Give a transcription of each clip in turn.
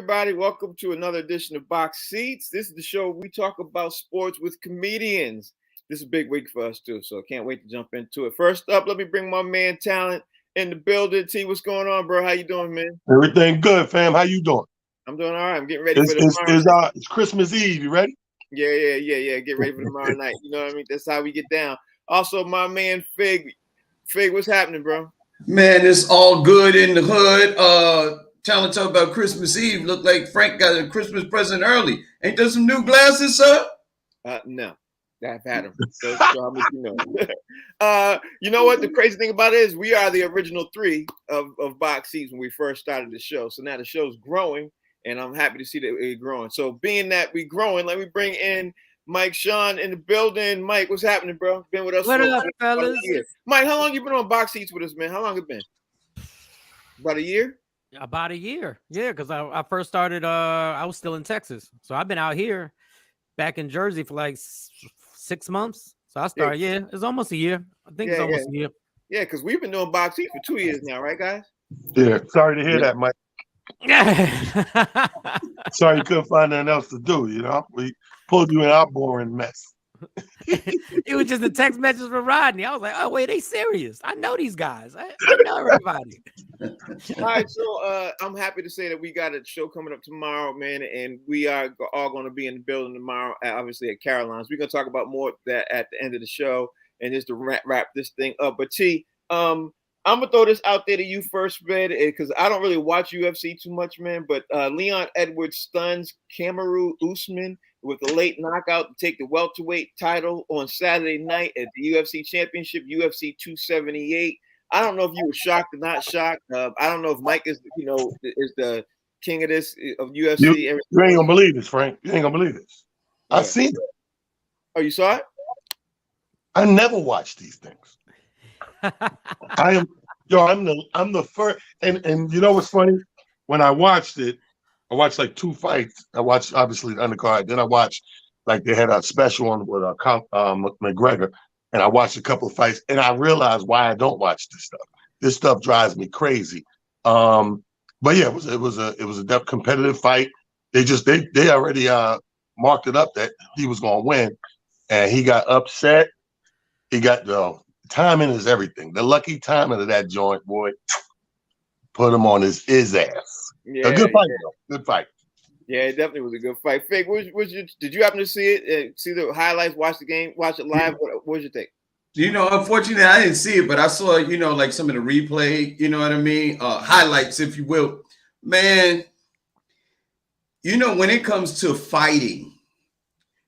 everybody. Welcome to another edition of Box Seats. This is the show we talk about sports with comedians. This is a big week for us, too, so can't wait to jump into it. First up, let me bring my man Talent in the building. T, what's going on, bro? How you doing, man? Everything good, fam. How you doing? I'm doing all right. I'm getting ready for tomorrow. It's Christmas Eve. You ready? Yeah. Get ready for tomorrow night. You know what I mean? That's how we get down. Also, my man Fig. Fig, what's happening, bro? Man, it's all good in the hood. Talent talk about Christmas Eve. Look like Frank got a Christmas present early. Ain't there some new glasses, sir? No. I've had them. So I'll let you know. You know what? The crazy thing about it is we are the original three of Box Seats when we first started the show. So now the show's growing, and I'm happy to see that we're growing. So being that we're growing, let me bring in Mike Sean in the building. Mike, what's happening, bro? Been with us what up, fellas? Mike, how long you been on Box Seats with us, man? How long it been? About a year? About a year. Yeah, because I first started, I was still in Texas. So I've been out here back in Jersey for like 6 months. So I started, it's almost a year. I think it's almost a year. Yeah, because we've been doing Box Seats for 2 years now, right, guys? Yeah. Sorry to hear that, Mike. Sorry you couldn't find nothing else to do, you know? We pulled you in our boring mess. It was just a text message from Rodney. I was like, oh, wait, they serious. I know these guys. I know everybody. All right, so I'm happy to say that we got a show coming up tomorrow, man, and we are all going to be in the building tomorrow, obviously at Caroline's. We're going to talk about more of that at the end of the show, and just to wrap this thing up. But T, I'm going to throw this out there to you first, man, because I don't really watch UFC too much, man, but Leon Edwards stuns Kamaru Usman with a late knockout to take the welterweight title on Saturday night at the UFC Championship, UFC 278. I don't know if you were shocked or not shocked. I don't know if Mike is the king of this of UFC. You ain't gonna believe this, Frank. You ain't gonna believe this. Yeah. I've seen it. Oh, you saw it? I never watch these things. I'm the first. And you know what's funny? When I watched it, I watched like 2 fights. I watched obviously the undercard. Then I watched like they had a special on with McGregor, and I watched a couple of fights, and I realized why I don't watch this stuff. This stuff drives me crazy. But yeah, it was a competitive fight. They already marked it up that he was gonna win, and he got upset. He got timing is everything. The lucky timing of that joint, boy, put him on his ass. Yeah, a good fight, though. Good fight. Yeah, it definitely was a good fight. Fake, did you happen to see it? See the highlights? Watch the game? Watch it live? What was your take? You know, unfortunately, I didn't see it, but I saw, like some of the replay, you know what I mean? Highlights, if you will. Man, when it comes to fighting,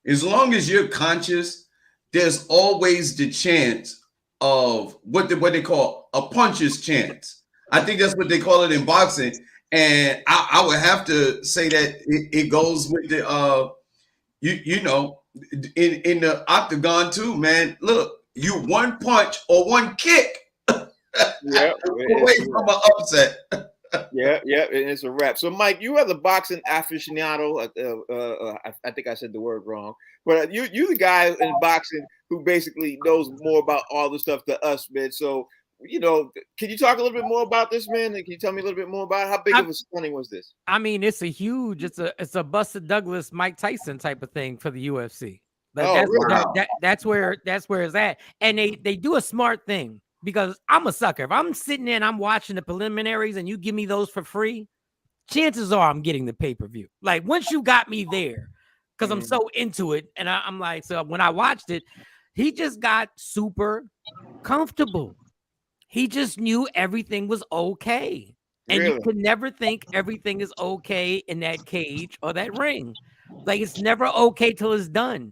as long as you're conscious, there's always the chance of what they call a puncher's chance. I think that's what they call it in boxing. And I would have to say that it goes with the in the octagon too, man. Look, you one punch or one kick away from an upset. Yeah, and it's a wrap. So, Mike, you are the boxing aficionado. I think I said the word wrong, but you the guy in boxing who basically knows more about all the stuff than us, man. So, can you talk a little bit more about this, man? Can you tell me a little bit more about how big of a stunning was this? I mean, it's a Buster Douglas, Mike Tyson type of thing for the UFC. That's where it's at. And they do a smart thing, because I'm a sucker. If I'm sitting there and I'm watching the preliminaries and you give me those for free, chances are I'm getting the pay-per-view. Like, once you got me there, because I'm so into it, and I'm like, so when I watched it, he just got super comfortable. He just knew everything was okay. And you could never think everything is okay in that cage or that ring. Like, it's never okay till it's done.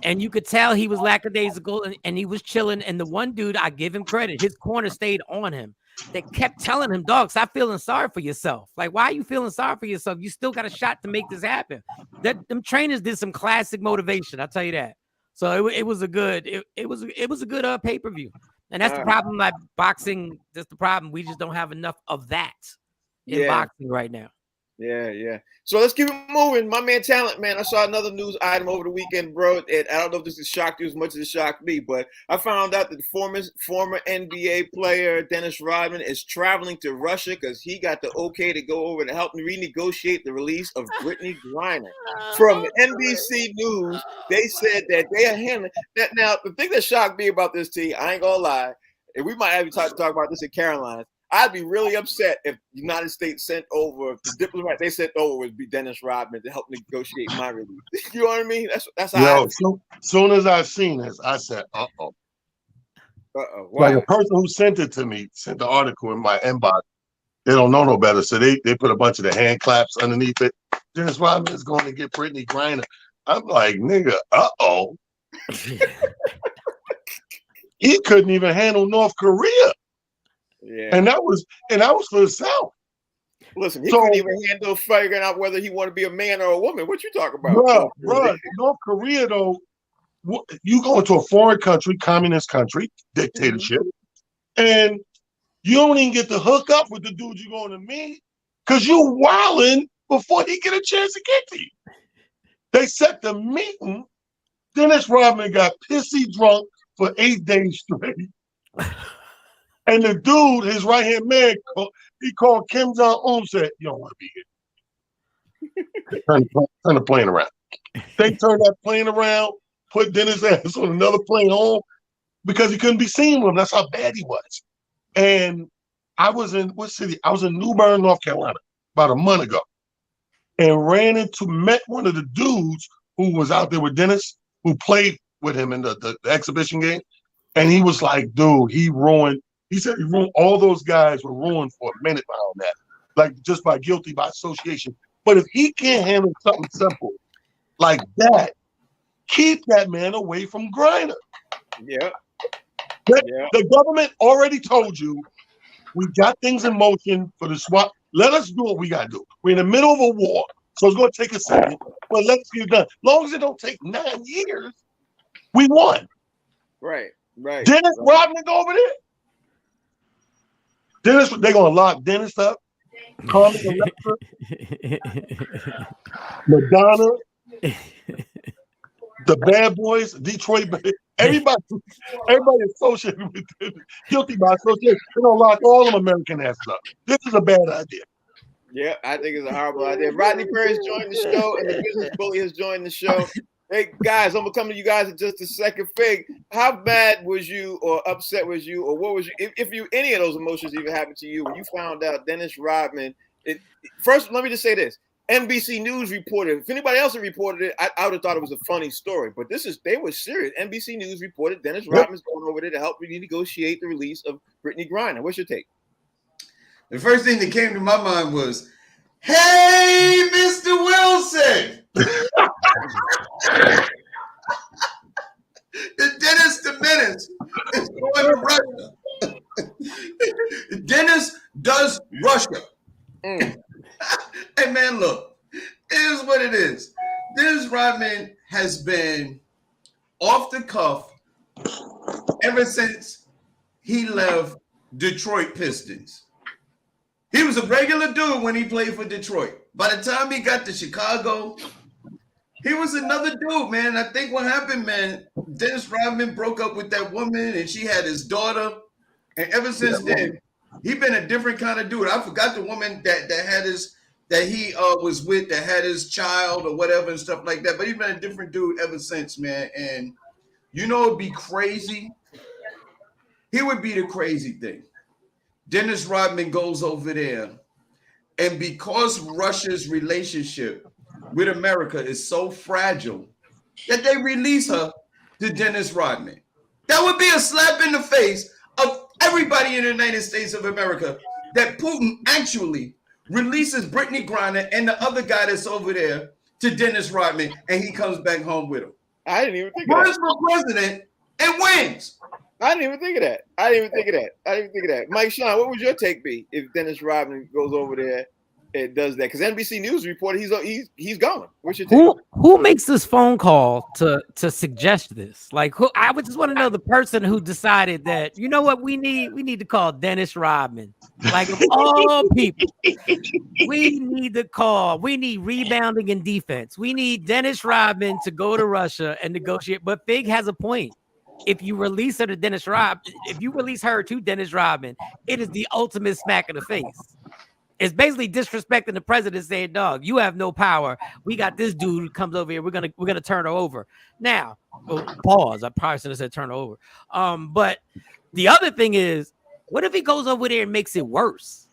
And you could tell he was lackadaisical and he was chilling. And the one dude, I give him credit, his corner stayed on him. They kept telling him, dog, stop feeling sorry for yourself. Like, why are you feeling sorry for yourself? You still got a shot to make this happen. Them trainers did some classic motivation, I'll tell you that. So it was a good pay-per-view. And that's the problem, like boxing. That's the problem. We just don't have enough of that in boxing right now. Yeah. So let's keep it moving. My man Talent, man, I saw another news item over the weekend, bro. And I don't know if this has shocked you as much as it shocked me, but I found out that the former NBA player Dennis Rodman is traveling to Russia because he got the okay to go over to help renegotiate the release of Brittany Griner. From the NBC News, they said that they are handling that. Now, the thing that shocked me about this, I ain't gonna lie, and we might have to talk about this in Carolina. I'd be really upset if the United States sent over the diplomat they sent over would be Dennis Rodman to help negotiate my release. You know what I mean? That's how. Yo, soon as I seen this, I said, Wow. Like a person who sent it to me sent the article in my inbox. They don't know no better, so they put a bunch of the hand claps underneath it. Dennis Rodman is going to get Brittany Griner. I'm like, nigga, he couldn't even handle North Korea. Yeah, and that was for the South. Listen, he couldn't even handle figuring out whether he wanted to be a man or a woman. What you talking about, bro? North Korea, though, you go into a foreign country, communist country, dictatorship, and you don't even get to hook up with the dude you're going to meet because you wilding before he get a chance to get to you. They set the meeting. Dennis Rodman got pissy drunk for 8 days straight. And the dude, his right-hand man, he called Kim Jong-un, said, you don't want to be here. Turn the plane around. They turned that plane around, put Dennis' ass on another plane home because he couldn't be seen with him. That's how bad he was. And I was in, what city? I was in New Bern, North Carolina, about a month ago, and met one of the dudes who was out there with Dennis, who played with him in the exhibition game. And he was like, dude, he said all those guys were ruined for a minute behind that, like just by guilty by association. But if he can't handle something simple like that, keep that man away from Griner. Yeah. The government already told you we got things in motion for the swap. Let us do what we got to do. We're in the middle of a war, so it's going to take a second, but let's get it done. As long as it don't take 9 years, we won. Right. Dennis Rodman go over there. They're going to lock Dennis up. Carmen Electra, Madonna, the Bad Boys, Detroit, everybody associated with them, guilty by association. They're going to lock all them American asses up. This is a bad idea. Yeah, I think it's a horrible idea. Rodney Perry has joined the show, and the Business Bully has joined the show. Hey, guys, I'm going to come to you guys in just a second. Fig, how bad was you or upset was you or what was you, if you any of those emotions even happened to you when you found out Dennis Rodman? First, let me just say this. NBC News reported. If anybody else had reported it, I would have thought it was a funny story. But they were serious. NBC News reported Dennis Rodman's going over there to help renegotiate the release of Brittany Griner. What's your take? The first thing that came to my mind was, hey, Mr. Wilson. The Dennis the Menace is going to Russia. Dennis does Russia. Hey, man, look, it is what it is. Dennis Rodman has been off the cuff ever since he left Detroit Pistons. He was a regular dude when he played for Detroit. By the time he got to Chicago, he was another dude, man. I think what happened, man, Dennis Rodman broke up with that woman and she had his daughter. And ever since then, he's been a different kind of dude. I forgot the woman that he was with that had his child or whatever and stuff like that. But he's been a different dude ever since, man. And you know, it'd be crazy. He would be the crazy thing. Dennis Rodman goes over there, and because Russia's relationship with America is so fragile that they release her to Dennis Rodman. That would be a slap in the face of everybody in the United States of America that Putin actually releases Brittany Griner and the other guy that's over there to Dennis Rodman, and he comes back home with him. I didn't even think of Runs for president and wins. I didn't even think of that. Mike Sean, what would your take be if Dennis Rodman goes over there it does that because NBC News reported he's going. What's your take? Who makes this phone call to suggest this? Like, who? I would just want to know the person who decided that. You know what? We need to call Dennis Rodman. Like, of all people, we need to call. We need rebounding and defense. We need Dennis Rodman to go to Russia and negotiate. But Fig has a point. If you release her to Dennis Rodman, it is the ultimate smack in the face. It's basically disrespecting the president, saying, "Dog, you have no power. We got this dude who comes over here. We're gonna turn her over." Now, pause. I probably should have said turn her over. But the other thing is, what if he goes over there and makes it worse?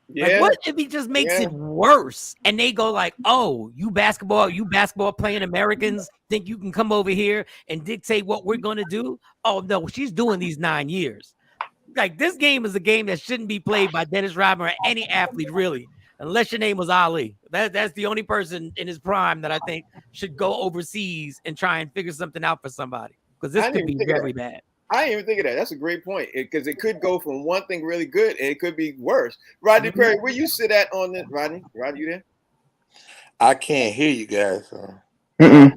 Yeah. Like, what if he just makes it worse? And they go like, "Oh, you basketball playing Americans think you can come over here and dictate what we're gonna do?" Oh no, she's doing these 9 years. Like, this game is a game that shouldn't be played by Dennis Rodman or any athlete, really, unless your name was Ali. That's the only person in his prime that I think should go overseas and try and figure something out for somebody, because this could be very bad. I didn't even think of that. That's a great point, because it could go from one thing really good and it could be worse. Rodney Perry, where you sit at on this? Rodney, you there? I can't hear you guys. All right,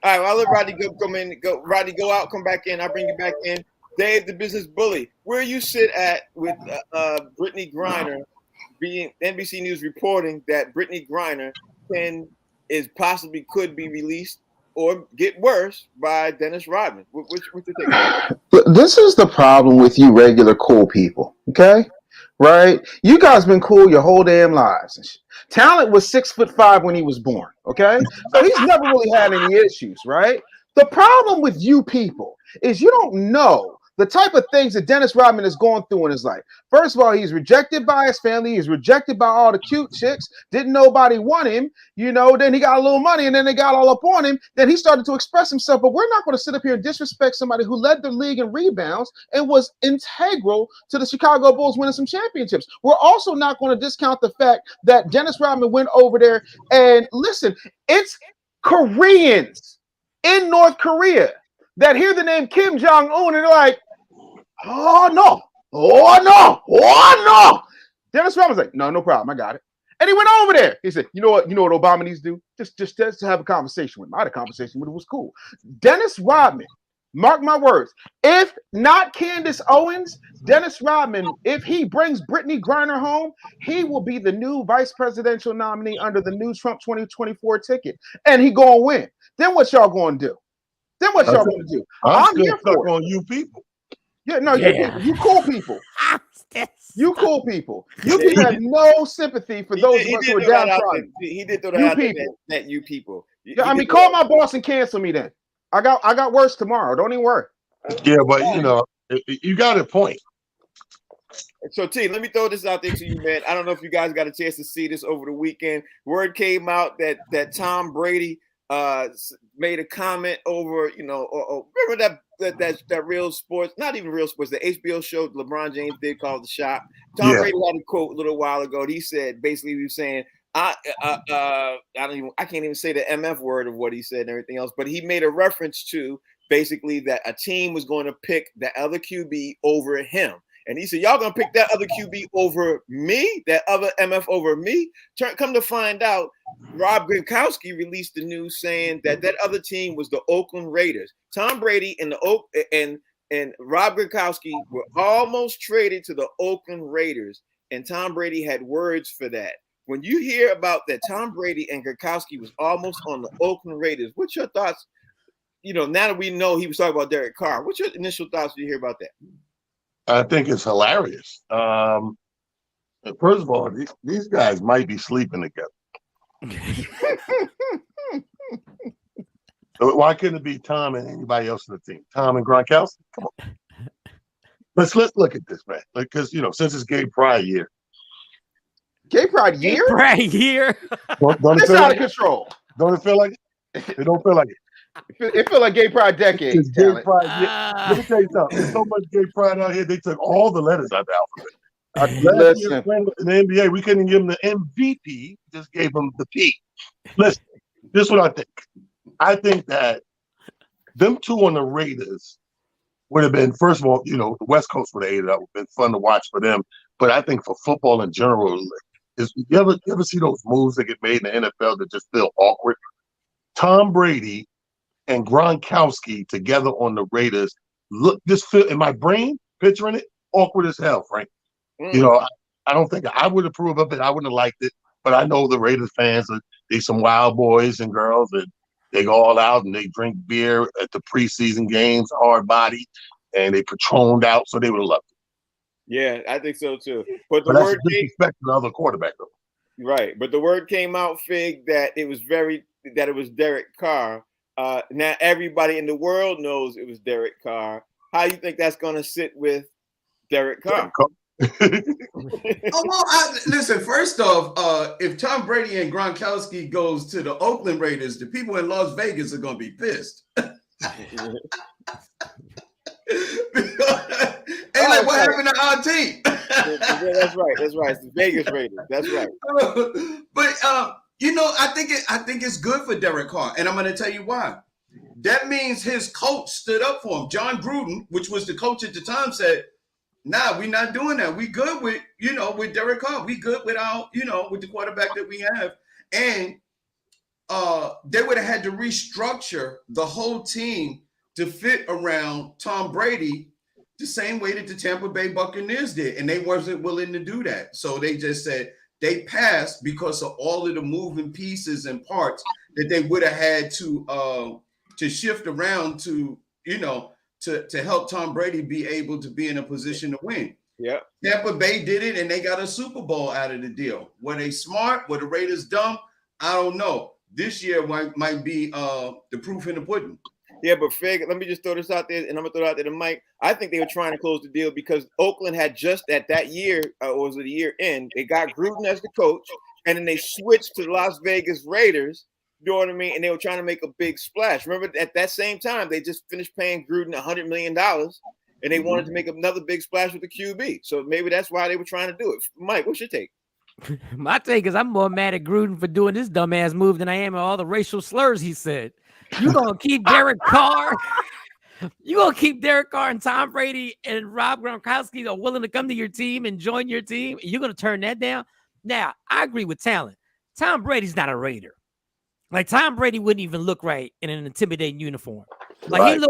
well, I'll let Rodney go. Rodney, go out, come back in. I'll bring you back in. Dave, the business bully, where you sit at with Brittany Griner being NBC News reporting that Brittany Griner could be released or get worse by Dennis Rodman. What's your take? This is the problem with you regular cool people, okay? Right? You guys been cool your whole damn lives. Talent was 6'5" when he was born, okay? So he's never really had any issues, right? The problem with you people is you don't know the type of things that Dennis Rodman is going through in his life. First of all, he's rejected by his family. He's rejected by all the cute chicks. Didn't nobody want him, then he got a little money and then they got all up on him. Then he started to express himself, but we're not going to sit up here and disrespect somebody who led the league in rebounds and was integral to the Chicago Bulls winning some championships. We're also not going to discount the fact that Dennis Rodman went over there and listen, it's Koreans in North Korea that hear the name Kim Jong-un and they're like, oh no. Dennis Rodman's like, no problem, I got it. And he went over there. He said, you know what Obama needs to do? Just to have a conversation with him. I had a conversation with him, it was cool. Dennis Rodman, mark my words, if not Candace Owens, Dennis Rodman, if he brings Brittany Griner home, he will be the new vice presidential nominee under the new Trump 2024 ticket. And he gonna win. Then what y'all gonna do? I'm here for on you people. Yeah, no, you cool people. You cool people. You people have no sympathy for those of us who are downtrodden. He did throw that out there, that you people. I mean, call my boss and cancel me then. I got worse tomorrow. Don't even worry. Yeah, but you got a point. So T, let me throw this out there to you, man. I don't know if you guys got a chance to see this over the weekend. Word came out that Tom Brady made a comment over, remember that Real Sports, not even Real Sports, the HBO show LeBron James did called The Shop. Tom Brady had a quote a little while ago. He said, basically, he was saying, I can't even say the MF word of what he said and everything else, but he made a reference to basically that a team was going to pick the other QB over him. And he said, y'all going to pick that other QB over me, that other MF over me? Come to find out, Rob Gronkowski released the news saying that other team was the Oakland Raiders. Tom Brady and Rob Gronkowski were almost traded to the Oakland Raiders, and Tom Brady had words for that. When you hear about that Tom Brady and Gronkowski was almost on the Oakland Raiders, what's your thoughts? Now that we know he was talking about Derek Carr, what's your initial thoughts when you hear about that? I think it's hilarious. First of all, these guys might be sleeping together. So why couldn't it be Tom and anybody else on the team? Tom and Gronkowski? Come on. Let's look at this, man. Because since it's Gay Pride year. Gay Pride year? Don't it's out of control. Don't it feel like it? It don't feel like it. It feel like Gay Pride decade. It's Gay Pride. Let me tell you something. There's so much Gay Pride out here. They took all the letters out of the alphabet. Listen, in the NBA, we couldn't give them the MVP. Just gave them the P. Listen, this is what I think. I think that them two on the Raiders would have been, first of all, the West Coast would have ate it up. It would have been fun to watch for them. But I think for football in general, is you ever see those moves that get made in the NFL that just feel awkward? Tom Brady and Gronkowski together on the Raiders just feel in my brain, picturing it, awkward as hell, Frank. You know, I don't think I would approve of it. I wouldn't have liked it, but I know the Raiders fans they some wild boys and girls, and they go all out and they drink beer at the preseason games, hard body, and they patroned out, so they would have loved it. Yeah, I think so too. But the But that's word disrespect to the other quarterback, though. right, but the word came out, Fig, that it was Derek Carr. Now everybody in the world knows it was Derek Carr. How you think that's going to sit with Derek Carr? Listen. First off, if Tom Brady and Gronkowski goes to the Oakland Raiders, the people in Las Vegas are going to be pissed. Hey, like, what happened to our team? That's right. It's the Vegas Raiders. That's right. But I think it's good for Derek Carr, and I'm going to tell you why. That means his coach stood up for him. John Gruden, which was the coach at the time, said, "Nah, we're not doing that. We good with Derek Carr. We good with with the quarterback that we have." And they would have had to restructure the whole team to fit around Tom Brady the same way that the Tampa Bay Buccaneers did. And they wasn't willing to do that. So they just said they passed because of all of the moving pieces and parts that they would have had to shift around to help Tom Brady be able to be in a position to win. Yeah. Tampa Bay did it, and they got a Super Bowl out of the deal. Were they smart? Were the Raiders dumb? I don't know. This year might be the proof in the pudding. Yeah, but Fig, let me just throw this out there, and I'm going to throw it out there to Mike. I think they were trying to close the deal because Oakland had just at that year, or was it the year end, they got Gruden as the coach, and then they switched to the Las Vegas Raiders. You know what I mean? And they were trying to make a big splash. Remember, at that same time, they just finished paying Gruden $100 million, and they wanted to make another big splash with the QB. So maybe that's why they were trying to do it. Mike, what's your take? My take is I'm more mad at Gruden for doing this dumbass move than I am at all the racial slurs he said. You gonna keep Derek Carr? You gonna keep Derek Carr and Tom Brady and Rob Gronkowski are willing to come to your team and join your team? You're gonna turn that down? Now, I agree with Talent. Tom Brady's not a Raider. Like Tom Brady wouldn't even look right in an intimidating uniform. Like right.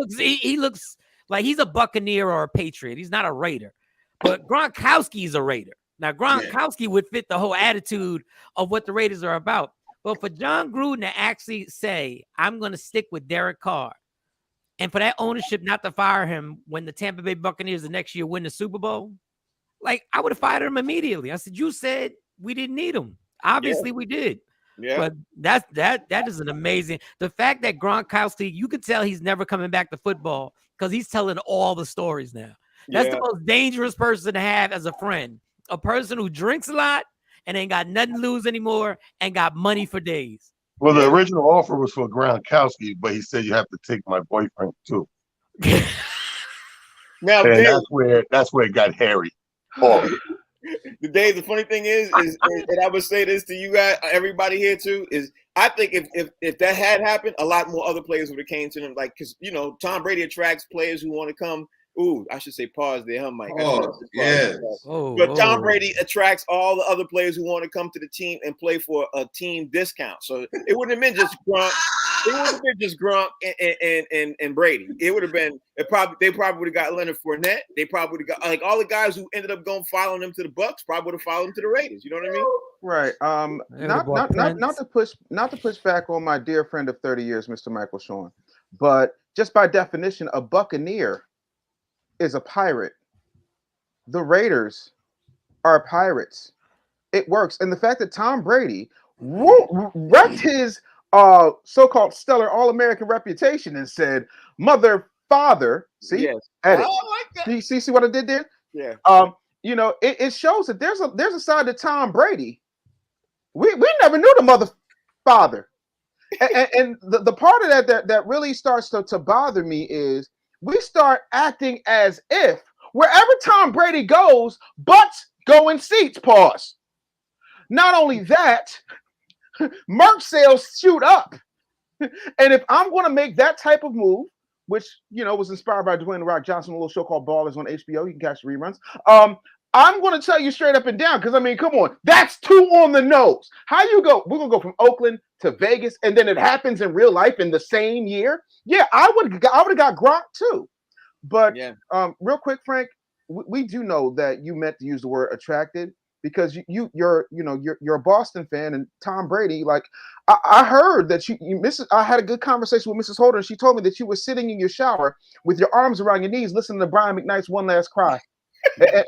he looks like he's a Buccaneer or a Patriot. He's not a Raider. But Gronkowski is a Raider. Now, Gronkowski would fit the whole attitude of what the Raiders are about. But for John Gruden to actually say, I'm going to stick with Derek Carr, and for that ownership not to fire him when the Tampa Bay Buccaneers the next year win the Super Bowl, like I would have fired him immediately. I said, you said we didn't need him. Obviously we did. Yeah. But that is an amazing. The fact that Gronkowski, you could tell he's never coming back to football because he's telling all the stories now. That's the most dangerous person to have as a friend. A person who drinks a lot and ain't got nothing to lose anymore and got money for days. Well, the original offer was for Gronkowski, but he said you have to take my boyfriend too. Now, and that's where it got hairy. Oh. The funny thing is, and I would say this to you guys, everybody here too, is I think if that had happened, a lot more other players would have came to them. Like, because Tom Brady attracts players who want to come. Ooh, I should say pause there, huh, Mike? Yeah. But Tom Brady attracts all the other players who want to come to the team and play for a team discount. So it wouldn't have been just Gronk. It wouldn't have been just Gronk and Brady. It would have been they probably would have got Leonard Fournette. They probably would have got like all the guys who ended up going following them to the Bucks probably would have followed them to the Raiders. You know what I mean? Right. Not to push back on my dear friend of 30 years, Mr. Michael Sean, but just by definition, a Buccaneer is a pirate. The Raiders are pirates. It works. And the fact that Tom Brady wrecked his so-called stellar all-American reputation and said, mother, father, see? Yes. Edit. Oh, I like that. See what I did there? Yeah. It shows that there's a side to Tom Brady. We never knew the mother, father. and the part of that really starts to bother me is we start acting as if wherever Tom Brady goes, butts go in seats, pause. Not only that, merch sales shoot up. And if I'm going to make that type of move, which, was inspired by Dwayne The Rock Johnson, a little show called Ballers on HBO, you can catch the reruns. I'm going to tell you straight up and down because I mean, come on, that's too on the nose. How you go? We're gonna go from Oakland to Vegas, and then it happens in real life in the same year. Yeah, I would have got Gronk too. But real quick, Frank, we do know that you meant to use the word attracted because you're a Boston fan, and Tom Brady. Like I heard that I had a good conversation with Mrs. Holder, and she told me that you were sitting in your shower with your arms around your knees, listening to Brian McKnight's "One Last Cry,"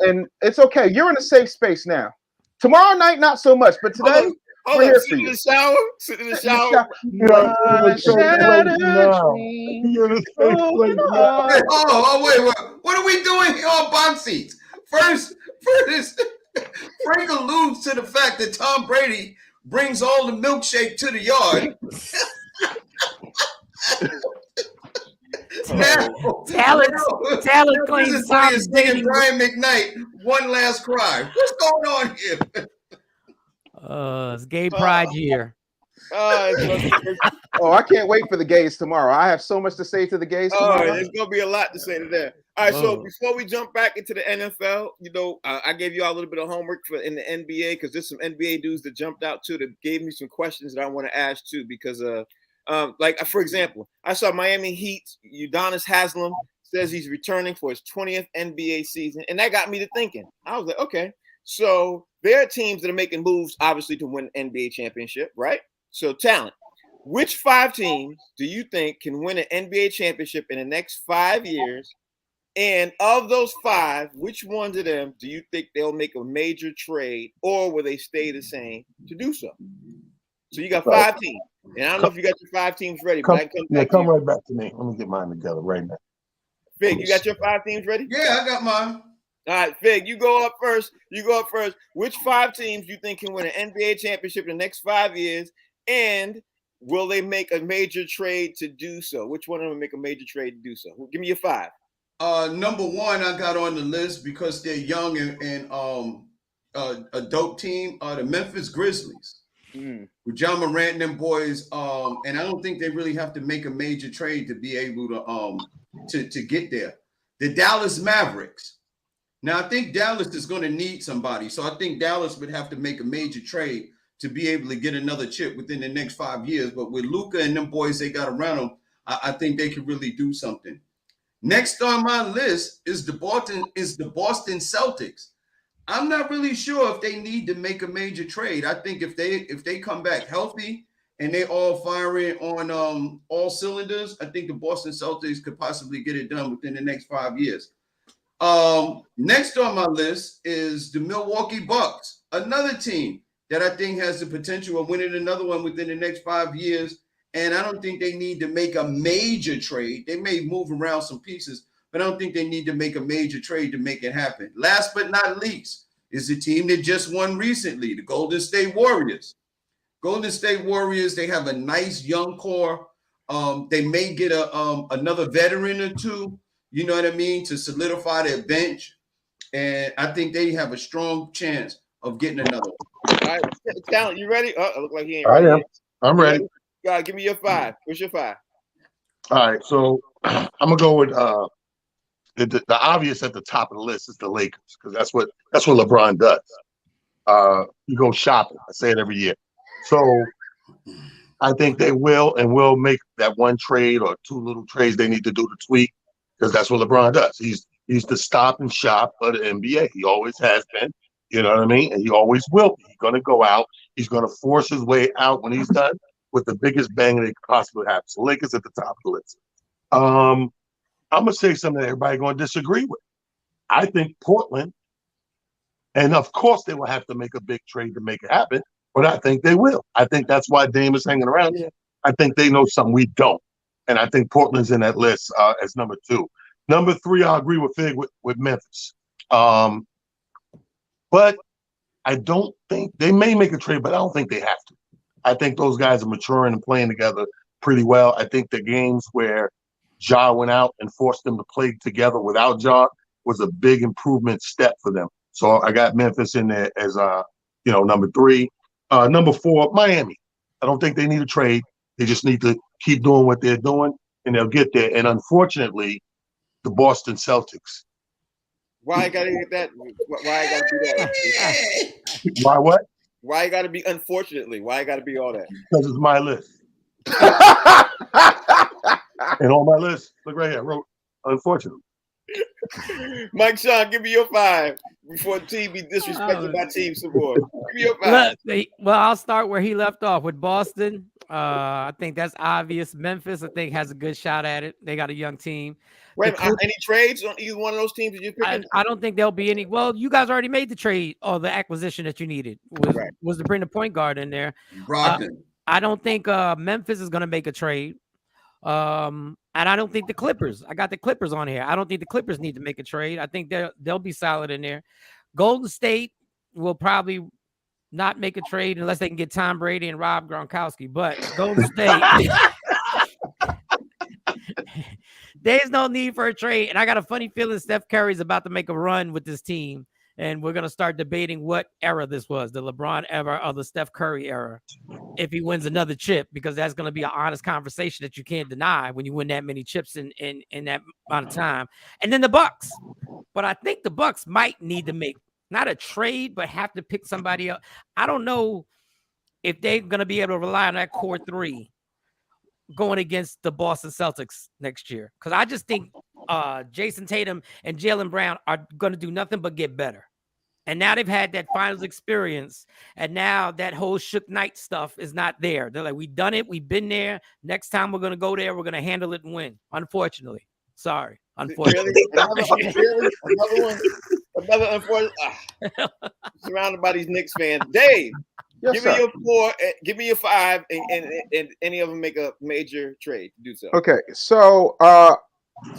and it's okay. You're in a safe space now. Tomorrow night, not so much, but today. Hold on, sit in the shower. Sit in the shower. Wait. What are we doing here on box seats? First, Frank alludes to the fact that Tom Brady brings all the milkshake to the yard. Talent claims Tom Brady. Brian McKnight, One Last Cry. What's going on here? It's Gay Pride year. I can't wait for the gays tomorrow. I have so much to say to the gays tomorrow. There's gonna be a lot to say to that. All right, so before we jump back into the NFL, I gave you all a little bit of homework in the NBA because there's some NBA dudes that jumped out too that gave me some questions that I want to ask too because like for example, I saw Miami Heat. Udonis Haslem says he's returning for his 20th NBA season, and that got me to thinking. I was like, okay. So there are teams that are making moves, obviously, to win an NBA championship, right? So talent. Which 5 teams do you think can win an NBA championship in the next 5 years? And of those 5, which ones of them do you think they'll make a major trade, or will they stay the same to do so? So you got 5 teams. And I don't know if you got your 5 teams ready. Come right back to me. Let me get mine together right now. Fig, you got your 5 teams ready? Yeah, I got mine. All right, Fig, you go up first. Which 5 teams do you think can win an NBA championship in the next 5 years? And will they make a major trade to do so? Which one of them will make a major trade to do so? Give me your 5. Number 1, I got on the list because they're young and a dope team. The Memphis Grizzlies with John Morant and them boys. And I don't think they really have to make a major trade to be able to get there. The Dallas Mavericks. Now, I think Dallas is going to need somebody. So I think Dallas would have to make a major trade to be able to get another chip within the next 5 years. But with Luka and them boys they got around them, I think they could really do something. Next on my list is the Boston Celtics. I'm not really sure if they need to make a major trade. I think if they come back healthy and they all firing on all cylinders, I think the Boston Celtics could possibly get it done within the next 5 years. Next on my list is the Milwaukee Bucks, another team that I think has the potential of winning another one within the next 5 years. And I don't think they need to make a major trade. They may move around some pieces, but I don't think they need to make a major trade to make it happen. Last but not least is the team that just won recently, the Golden State Warriors. Golden State Warriors, they have a nice young core. They may get another veteran or two, you know what I mean, to solidify their bench. And I think they have a strong chance of getting another one. All right, Talent, you ready? Oh, it look like he ain't ready. I am. I'm ready. God, give me your 5. What's your 5? All right, so I'm gonna go with the obvious at the top of the list is the Lakers because that's what LeBron does. You go shopping. I say it every year. So I think they will make that one trade or 2 little trades they need to do to tweak because that's what LeBron does. He's the stop and shop of the NBA. He always has been. You know what I mean? And he always will be. He's going to go out. He's going to force his way out when he's done with the biggest bang that could possibly happen. So Lakers at the top of the list. I'm going to say something that everybody's going to disagree with. I think Portland, and of course they will have to make a big trade to make it happen, but I think they will. I think that's why Dame is hanging around here. I think they know something we don't. And I think Portland's in that list as number 2. Number 3, I'll agree with Fig with Memphis. But I don't think they may make a trade, but I don't think they have to. I think those guys are maturing and playing together pretty well. I think the games where Ja went out and forced them to play together without Ja was a big improvement step for them. So I got Memphis in there as number 3. Number 4, Miami. I don't think they need a trade. They just need to keep doing what they're doing, and they'll get there. And unfortunately, the Boston Celtics. Why I gotta get that? Why I gotta do that? Why what? Why I gotta be unfortunately? Why I gotta be all that? Because it's my list. And on my list, look right here. I wrote, unfortunately. Mike Sean, give me your 5 before the team be disrespected by team support. Give me your 5. Well, I'll start where he left off with Boston. I think that's obvious. Memphis, I think, has a good shot at it. They got a young team. Wait, any trades on either one of those teams that you're picking? I don't think there'll be any. Well, you guys already made the trade or the acquisition that you needed was to bring the point guard in there. Brogdon. I don't think Memphis is going to make a trade. And I don't think the Clippers. I got the Clippers on here. I don't think the Clippers need to make a trade. I think they'll be solid in there. Golden State will probably not make a trade unless they can get Tom Brady and Rob Gronkowski. But Golden State, there's no need for a trade. And I got a funny feeling Steph Curry's about to make a run with this team. And we're going to start debating what era this was, the LeBron era or the Steph Curry era, if he wins another chip, because that's going to be an honest conversation that you can't deny when you win that many chips in that amount of time. And then the Bucks. But I think the Bucks might need to make not a trade, but have to pick somebody else. I don't know if they're going to be able to rely on that core 3 going against the Boston Celtics next year. Because I just think Jason Tatum and Jaylen Brown are going to do nothing but get better. And now they've had that finals experience. And now that whole Shook Knight stuff is not there. They're like, we've done it. We've been there. Next time we're going to go there. We're going to handle it and win. Unfortunately. Sorry. Unfortunately. Really? Another one? Another unfortunate. Surrounded by these Knicks fans. Dave, Yes, give sir. me your 4, give me your 5, and any of them make a major trade to do so. Okay, so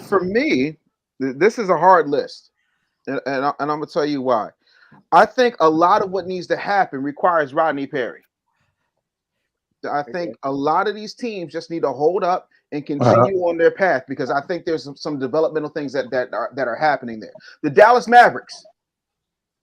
for me, this is a hard list, and I'm gonna tell you why. I think a lot of what needs to happen requires Rodney Perry. I think a lot of these teams just need to hold up and continue on their path, because I think there's some developmental things that are happening there. The Dallas Mavericks.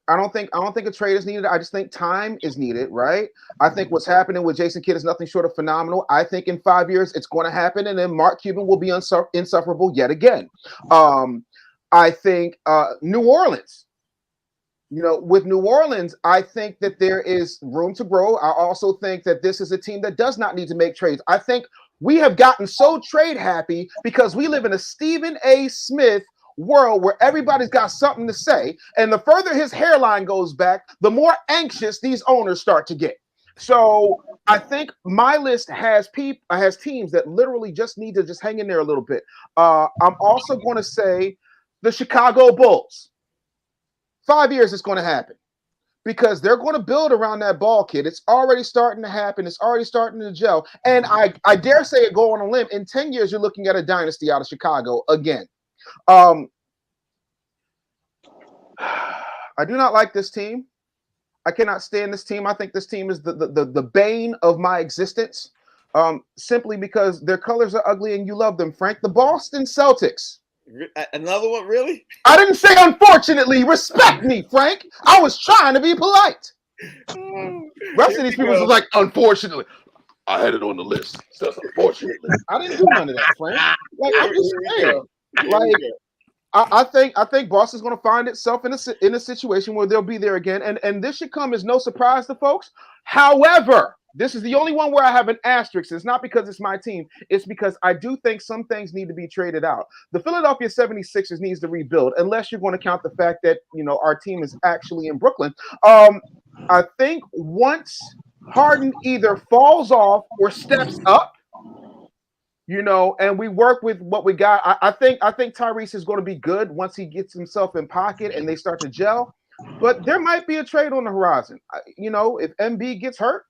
I don't think a trade is needed. I just think time is needed, right? I think what's happening with Jason Kidd is nothing short of phenomenal. I think in 5 years it's going to happen, and then Mark Cuban will be insufferable yet again. I think New Orleans. You know, with New Orleans, I think that there is room to grow. I also think that this is a team that does not need to make trades. I think we have gotten so trade happy because we live in a Stephen A. Smith world where everybody's got something to say, and the further his hairline goes back, the more anxious these owners start to get. So I think my list has teams that literally just need to just hang in there a little bit. I'm also going to say the Chicago Bulls. 5 years it's going to happen, because they're going to build around that ball kid. It's already starting to happen. It's already starting to gel. And I dare say it, go on a limb, in 10 years, you're looking at a dynasty out of Chicago again. I do not like this team. I cannot stand this team. I think this team is the bane of my existence, simply because their colors are ugly and you love them, Frank. The Boston Celtics. Another one, really? I didn't say unfortunately. Respect me, Frank. I was trying to be polite. Rest of these people was like, unfortunately. I had it on the list. So unfortunately. I didn't do none of that, Frank. Like, I'm just saying. Like, I think Boston's going to find itself in a situation where they'll be there again, and this should come as no surprise to folks. However, this is the only one where I have an asterisk. It's not because it's my team. It's because I do think some things need to be traded out. The Philadelphia 76ers needs to rebuild, unless you're going to count the fact that, you know, our team is actually in Brooklyn. I think once Harden either falls off or steps up, you know, and we work with what we got. I think Tyrese is going to be good once he gets himself in pocket and they start to gel. But there might be a trade on the horizon. You know, if MB gets hurt,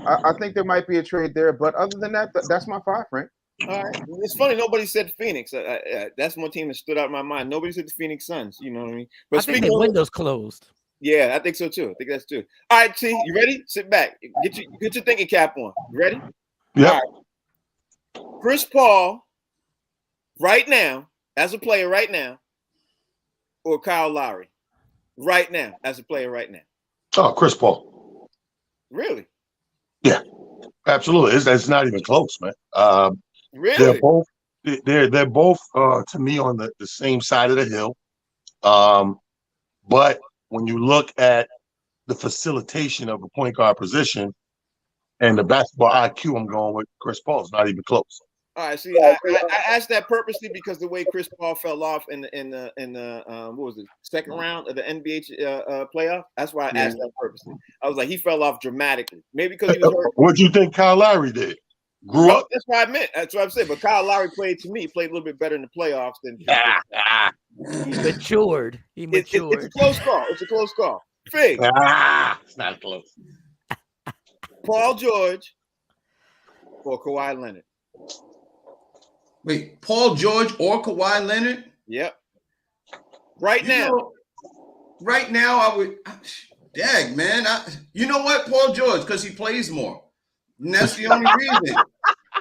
I think there might be a trade there. But other than that, that's my 5, Frank. All right. It's funny, nobody said Phoenix. That's one team that stood out in my mind. Nobody said the Phoenix Suns. You know what I mean? But I think the window's closed. Yeah, I think so too. I think that's too. All right, T, you ready? Sit back. Get your thinking cap on. You ready? Yeah. Right. Chris Paul, right now, as a player right now, or Kyle Lowry, right now, as a player right now. Oh, Chris Paul. Really? Yeah, absolutely. It's not even close, man. Really? They're both to me on the same side of the hill. But when you look at the facilitation of the point guard position and the basketball IQ, I'm going with Chris Paul. It's not even close. All right, see, I asked that purposely because the way Chris Paul fell off in the what was it, second round of the NBA playoff. That's why I asked that purposely. I was like, he fell off dramatically. Maybe because he was hurt. What do you think Kyle Lowry did? Grew up. That's what I meant. That's what I'm saying. But Kyle Lowry played a little bit better in the playoffs than he matured. It's a close call. It's a close call. Fig. It's not close. Paul George or Kawhi Leonard? Wait, Paul George or Kawhi Leonard? Yep. Right now, I would. Dag, man. You know what? Paul George, because he plays more. And that's the only reason.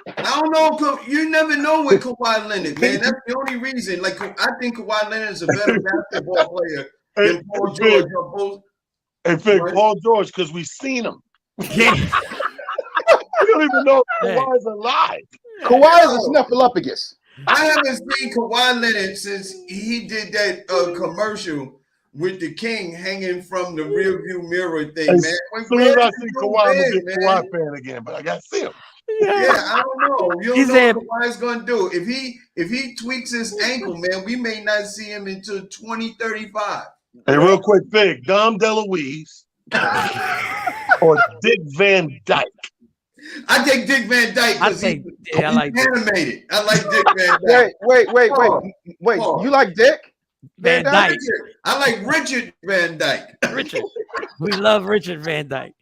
I don't know. You never know with Kawhi Leonard, man. That's the only reason. Like, I think Kawhi Leonard is a better basketball player than Paul George. Hey, Fig, Paul George, because we've seen him. We don't even know if Kawhi's alive. Kawhi is a snuffleupagus. I haven't seen Kawhi Leonard since he did that commercial with the King hanging from the rearview mirror thing, man. As soon as I see Kawhi, I'm gonna be a Kawhi fan again, but I gotta see him. Yeah, I don't know. You don't know what Kawhi's gonna do. If he tweaks his ankle, man, we may not see him until 2035. Hey, real quick, Fig, Dom DeLuise or Dick Van Dyke? I take Dick Van Dyke because he's animated. I like Dick Van Dyke. Wait. You like Dick Van Dyke? I like Richard Van Dyke. Richard. We love Richard Van Dyke.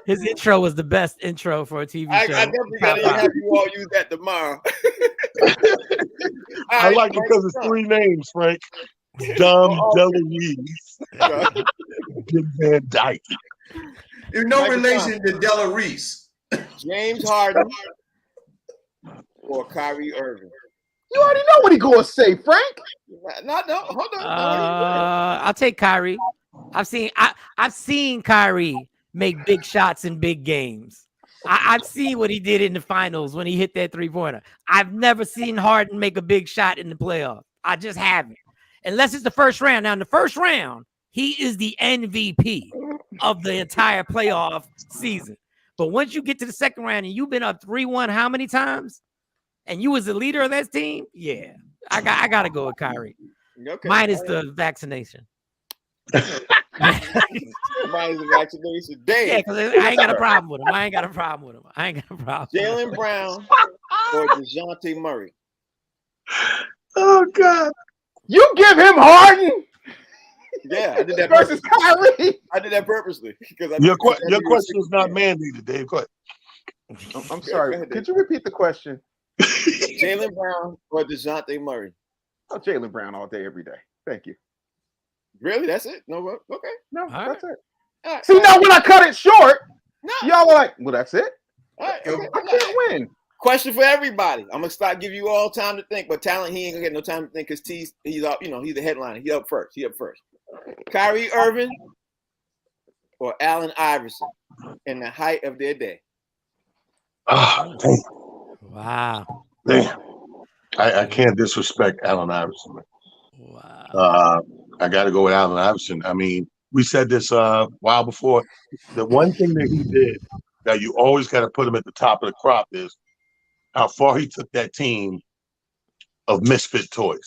His intro was the best intro for a TV show. I definitely got to have you all use that tomorrow. I like it because it's three names, Frank. Dom DeLuise, Dick Van Dyke. There's no relation to Della Reese. James Harden or Kyrie Irving? You already know what he gonna say, Frank. No, hold on. I'll take Kyrie. I've seen Kyrie make big shots in big games. I've seen what he did in the finals when he hit that 3-pointer. I've never seen Harden make a big shot in the playoffs. I just haven't. Unless it's the first round. Now, in the first round, he is the MVP of the entire playoff season. But once you get to the second round and you've been up 3-1 how many times? And you was the leader of that team? Yeah. I got to go with Kyrie. Okay. Minus the vaccination. Minus the vaccination. Damn. Yeah, because I ain't got a problem with him. Jaylen Brown or DeJounte Murray? Oh, God. You give him Harden? Yeah, I did that versus Kyrie. I did that purposely. Your question is not mandated, Dave. Go ahead. I'm sorry. Could you repeat the question? Jaylen Brown or DeJounte Murray? Oh, Jaylen Brown all day, every day. Thank you. Really? That's it? No, okay. No, all that's right. it. Right. See, now when I cut it short, y'all were like, well, that's it. All right, okay. I can't win. Question for everybody. I'm gonna start giving you all time to think, but talent, he ain't gonna get no time to think because he's up, he's the headliner. He up first. Kyrie Irving or Allen Iverson in the height of their day? Oh, damn. Wow. Damn. I can't disrespect Allen Iverson. Wow. I got to go with Allen Iverson. I mean, we said this a while before. The one thing that he did that you always got to put him at the top of the crop is how far he took that team of misfit toys.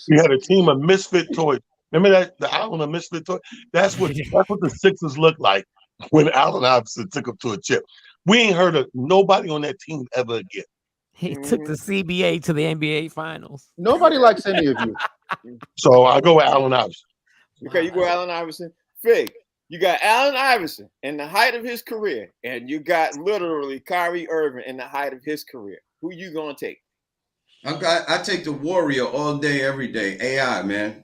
He had a team of misfit toys. Remember that the Allen of misfit toys? That's what the Sixers looked like when Allen Iverson took them to a chip. We ain't heard of nobody on that team ever again. He took the CBA to the NBA Finals. Nobody likes any of you. So I go with Allen Iverson. Okay, you go Allen Iverson. Fig, you got Allen Iverson in the height of his career, and you got literally Kyrie Irving in the height of his career. Who you gonna take? I take the Warrior all day, every day. AI, man.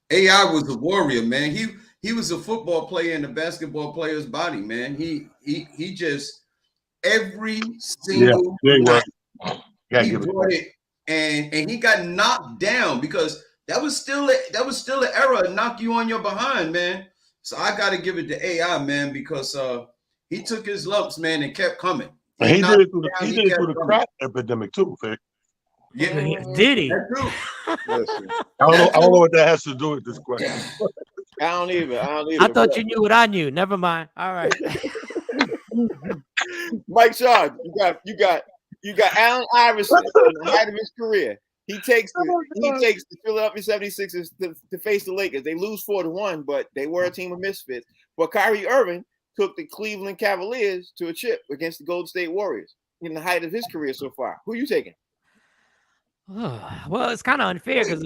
AI was a warrior, man. He was a football player in a basketball player's body, man. He just every single night, he brought it, and he got knocked down because that was still the era of knock you on your behind, man. So I got to give it to AI, man, because he took his lumps, man, and kept coming. He did it through the crack epidemic too, Vic. Yeah, Did he? that's true. Listen, I don't know what that has to do with this question. I don't even. I thought you knew what I knew. Never mind. All right. Mike Shaw, you got Allen Iverson in the height of his career. He takes the Philadelphia 76ers to face the Lakers. They lose 4-1, but they were a team of misfits. But Kyrie Irving took the Cleveland Cavaliers to a chip against the Golden State Warriors in the height of his career so far. Who are you taking? Well, it's kind of unfair because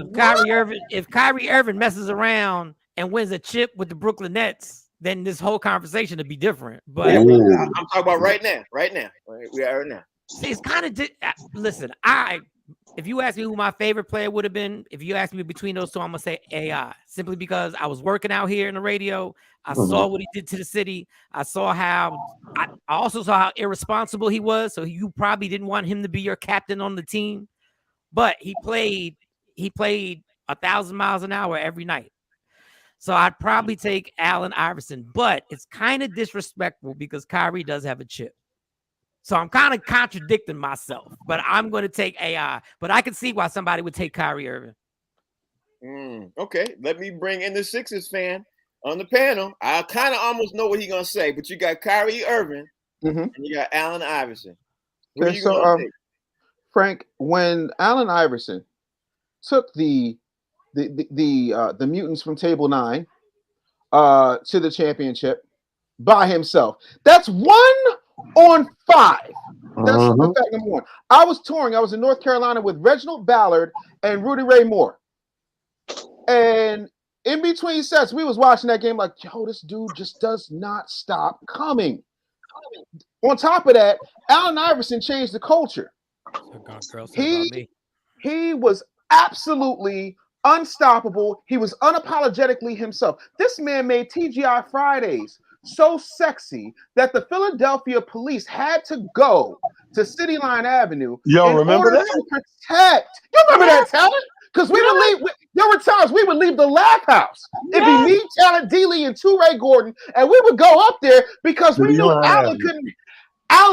if Kyrie Irving messes around and wins a chip with the Brooklyn Nets, then this whole conversation would be different. But I'm talking about right now. We are right now. See, it's kind of listen. If you ask me who my favorite player would have been, if you ask me between those two, I'm gonna say AI, simply because I was working out here in the radio. I saw what he did to the city. I also saw how irresponsible he was. So you probably didn't want him to be your captain on the team, but he played 1,000 miles an hour every night. So I'd probably take Allen Iverson, but it's kind of disrespectful because Kyrie does have a chip. So I'm kind of contradicting myself, but I'm going to take AI. But I can see why somebody would take Kyrie Irving. Okay, let me bring in the Sixers fan on the panel. I kind of almost know what he's going to say, but you got Kyrie Irving and you got Allen Iverson. What are you going to take? Frank, when Allen Iverson took the mutants from Table 9 to the championship by himself, that's 1-on-5. That's fact number one. I was touring. I was in North Carolina with Reginald Ballard and Rudy Ray Moore. And in between sets, we was watching that game like, yo, this dude just does not stop coming. On top of that, Allen Iverson changed the culture. He was absolutely unstoppable. He was unapologetically himself. This man made TGI Fridays so sexy that the Philadelphia police had to go to City Line Avenue. Yo, remember that? To protect. You remember that, Talent? Because we would leave. There were times we would leave the Laugh House. It'd be me, Talent, D-Lee, and Ray Gordon, and we would go up there because we knew Allen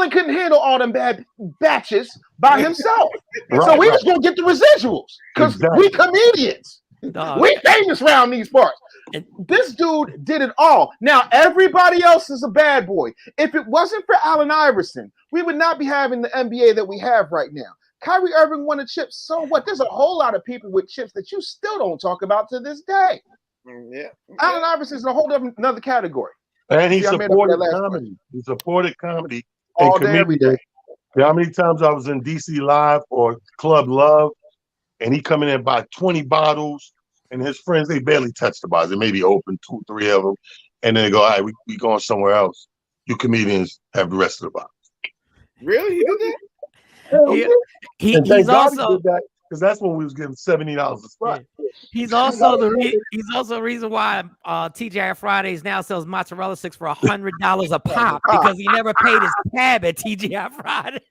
couldn't handle all them bad batches by himself. So we just gonna get the residuals because we comedians. We famous around these parts. And this dude did it all. Now everybody else is a bad boy. If it wasn't for Allen Iverson, we would not be having the NBA that we have right now. Kyrie Irving won a chip. So what? There's a whole lot of people with chips that you still don't talk about to this day. Allen Iverson is in a whole another category. And he supported comedy. He supported comedy all day, every day. You know how many times I was in DC Live or Club Love, and he come in and buy 20 bottles, and his friends, they barely touch the bottles. They maybe open 2, 3 of them, and then they go, all right, we going somewhere else. You comedians have the rest of the bottles. Really? He did that? He's also did that because that's when we was getting $70 a spot. He's also the reason why TGI Fridays now sells mozzarella sticks for $100 a pop because he never paid his tab at TGI Friday.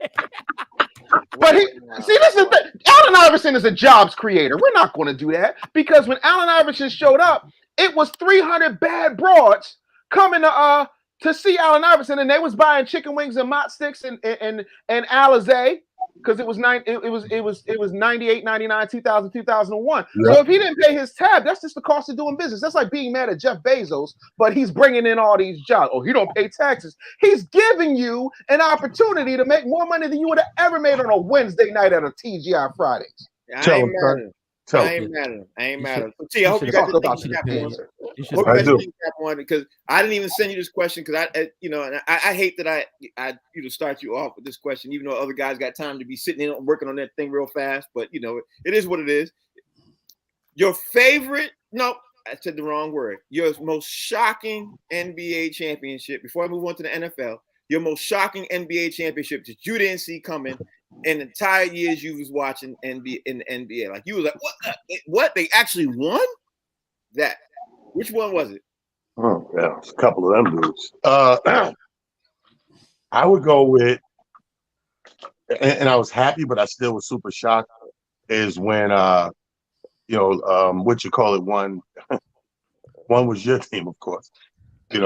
But listen, Allen Iverson is a jobs creator. We're not going to do that because when Allen Iverson showed up, it was 300 bad broads coming to see Allen Iverson, and they was buying chicken wings and mott sticks and Alizé because it was 98, 99, 2000, 2001. So if he didn't pay his tab, that's just the cost of doing business. That's like being mad at Jeff Bezos, but he's bringing in all these jobs. Oh, he don't pay taxes. He's giving you an opportunity to make more money than you would have ever made on a Wednesday night at a TGI Fridays. I ain't mad at him. So, T, I hope you got the one because I didn't even send you this question because I hate that I start you off with this question, even though other guys got time to be sitting in working on that thing real fast. But it is what it is. Your favorite? No, I said the wrong word. Your most shocking NBA championship. Before I move on to the NFL, your most shocking NBA championship that you didn't see coming in the entire years you was watching NBA in the NBA. Like you was like, what? They actually won? That. Which one was it? Oh, yeah, it's a couple of them dudes. I would go with, and I was happy, but I still was super shocked, is when what you call it, one was your team, of course. I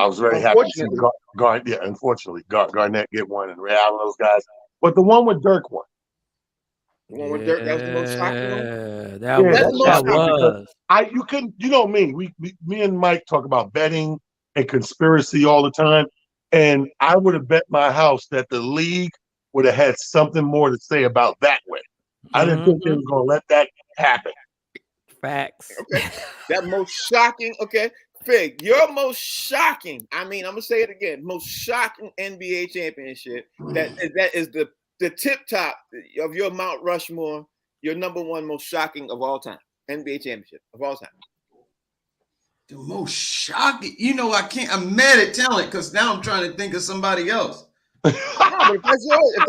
was very happy to see unfortunately, Garnett get one and Ray Allen, those guys. But the one with Dirk won. One with Dirk, that was the most shocking one. That Yeah, was. that's That shocking because was. you couldn't, you know me. Me and Mike talk about betting and conspiracy all the time, and I would have bet my house that the league would have had something more to say about that way. I didn't think they was gonna let that happen. Facts. Okay. That most shocking, okay. Fig, your most shocking, I mean, I'm gonna say it again, most shocking NBA championship. That is the tip top of your Mount Rushmore, your number one most shocking of all time. NBA championship of all time. The most shocking. You know, I'm mad at talent because now I'm trying to think of somebody else. No, but if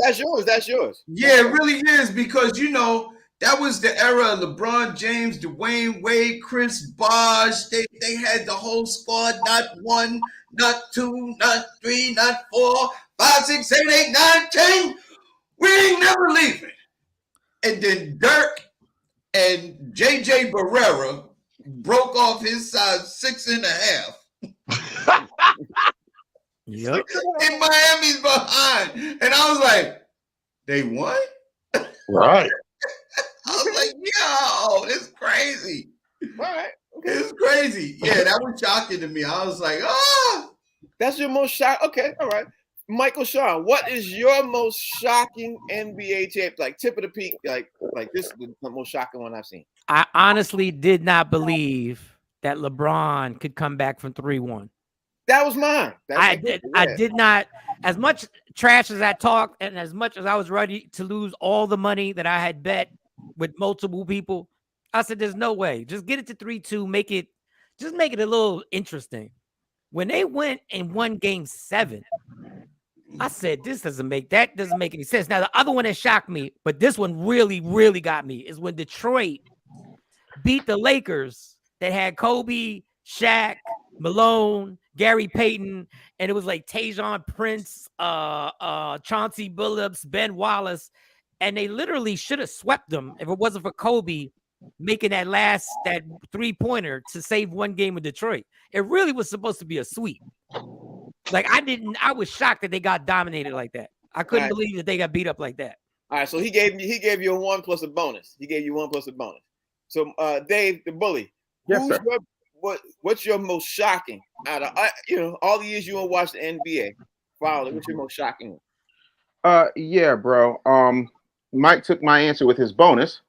that's yours, that's yours. Yeah, it really is because that was the era of LeBron James, Dwayne Wade, Chris Bosh. They had the whole squad, not 1, not 2, not 3, not 4, 5, 6, 7, 8, 9, 10. We ain't never leaving. And then Dirk and JJ Barrera broke off his size 6.5. Yep. And Miami's behind. And I was like, they won? Right. I was like, yo, it's crazy. All right. Okay. It's crazy. Yeah, that was shocking to me. I was like, oh. That's your most shock. Okay, all right. Michael Sean, what is your most shocking NBA champ? Like tip of the peak, like this is the most shocking one I've seen. I honestly did not believe that LeBron could come back from 3-1. That was mine. I did not. As much trash as I talked, and as much as I was ready to lose all the money that I had bet with multiple people, I said, "There's no way. Just get it to 3-2. Make it a little interesting." When they went and won Game 7, I said, "This doesn't make any sense." Now, the other one that shocked me, but this one really, really got me, is when Detroit beat the Lakers that had Kobe, Shaq, Malone, Gary Payton, and it was like Tajon Prince, Chauncey Billups, Ben Wallace, and they literally should have swept them if it wasn't for Kobe making that 3-pointer to save one game with Detroit. It really was supposed to be a sweep. Like I was shocked that they got dominated like that. I couldn't believe that they got beat up like that. All right, so he gave you a 1 plus a bonus. He gave you 1 plus a bonus. So Dave, the bully, Yes, sir. What's your most shocking out of all the years you want to watch the NBA? Follow, what's your most shocking one? Yeah, bro. Mike took my answer with his bonus.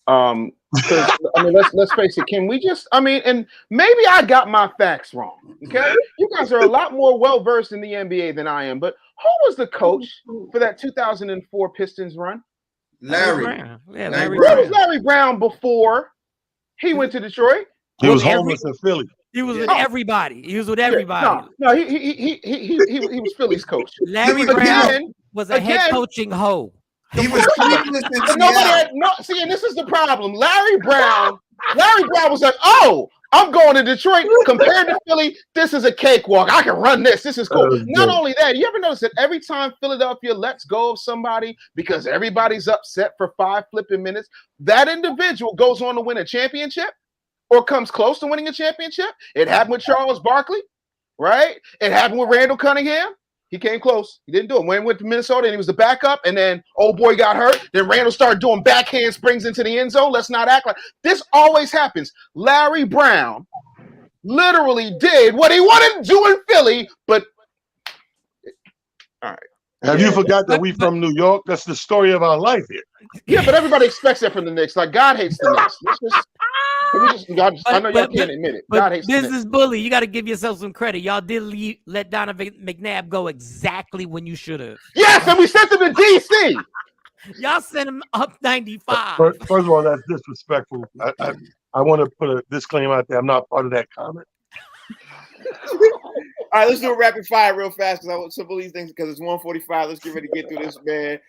Because I mean, let's face it. Can we just? I mean, and maybe I got my facts wrong. Okay, you guys are a lot more well versed in the NBA than I am. But who was the coach for that 2004 Pistons run? Larry. Brown. Yeah, Larry Where was Brown. Larry Brown before he went to Detroit? He was homeless in Philly. He was with everybody. He was with everybody. No, he was Philly's coach. Larry Brown was a head coaching hoe. He was Cleveland and Seattle. See, and this is the problem. Larry Brown was like, "Oh, I'm going to Detroit. Compared to Philly, this is a cakewalk. I can run this. This is cool." Not only that, you ever notice that every time Philadelphia lets go of somebody because everybody's upset for 5 flipping minutes, that individual goes on to win a championship or comes close to winning a championship? It happened with Charles Barkley, right? It happened with Randall Cunningham. He came close. He didn't do it. When he went to Minnesota and he was the backup, and then old boy got hurt. Then Randall started doing backhand springs into the end zone. Let's not act like this always happens. Larry Brown literally did what he wanted to do in Philly, but all right. Have you forgot that we from New York? That's the story of our life here. Yeah, but everybody expects that from the Knicks. Like God hates the Knicks. I know y'all can't admit it. God hates the Knicks. Business bully, you got to give yourself some credit. Y'all did let Donovan McNabb go exactly when you should have. Yes, and we sent him to DC. Y'all sent him up 95. First of all, that's disrespectful. I want to put a disclaimer out there. I'm not part of that comment. All right, let's do a rapid fire real fast because I want some of these things because it's 1:45. Let's get ready to get through this, man.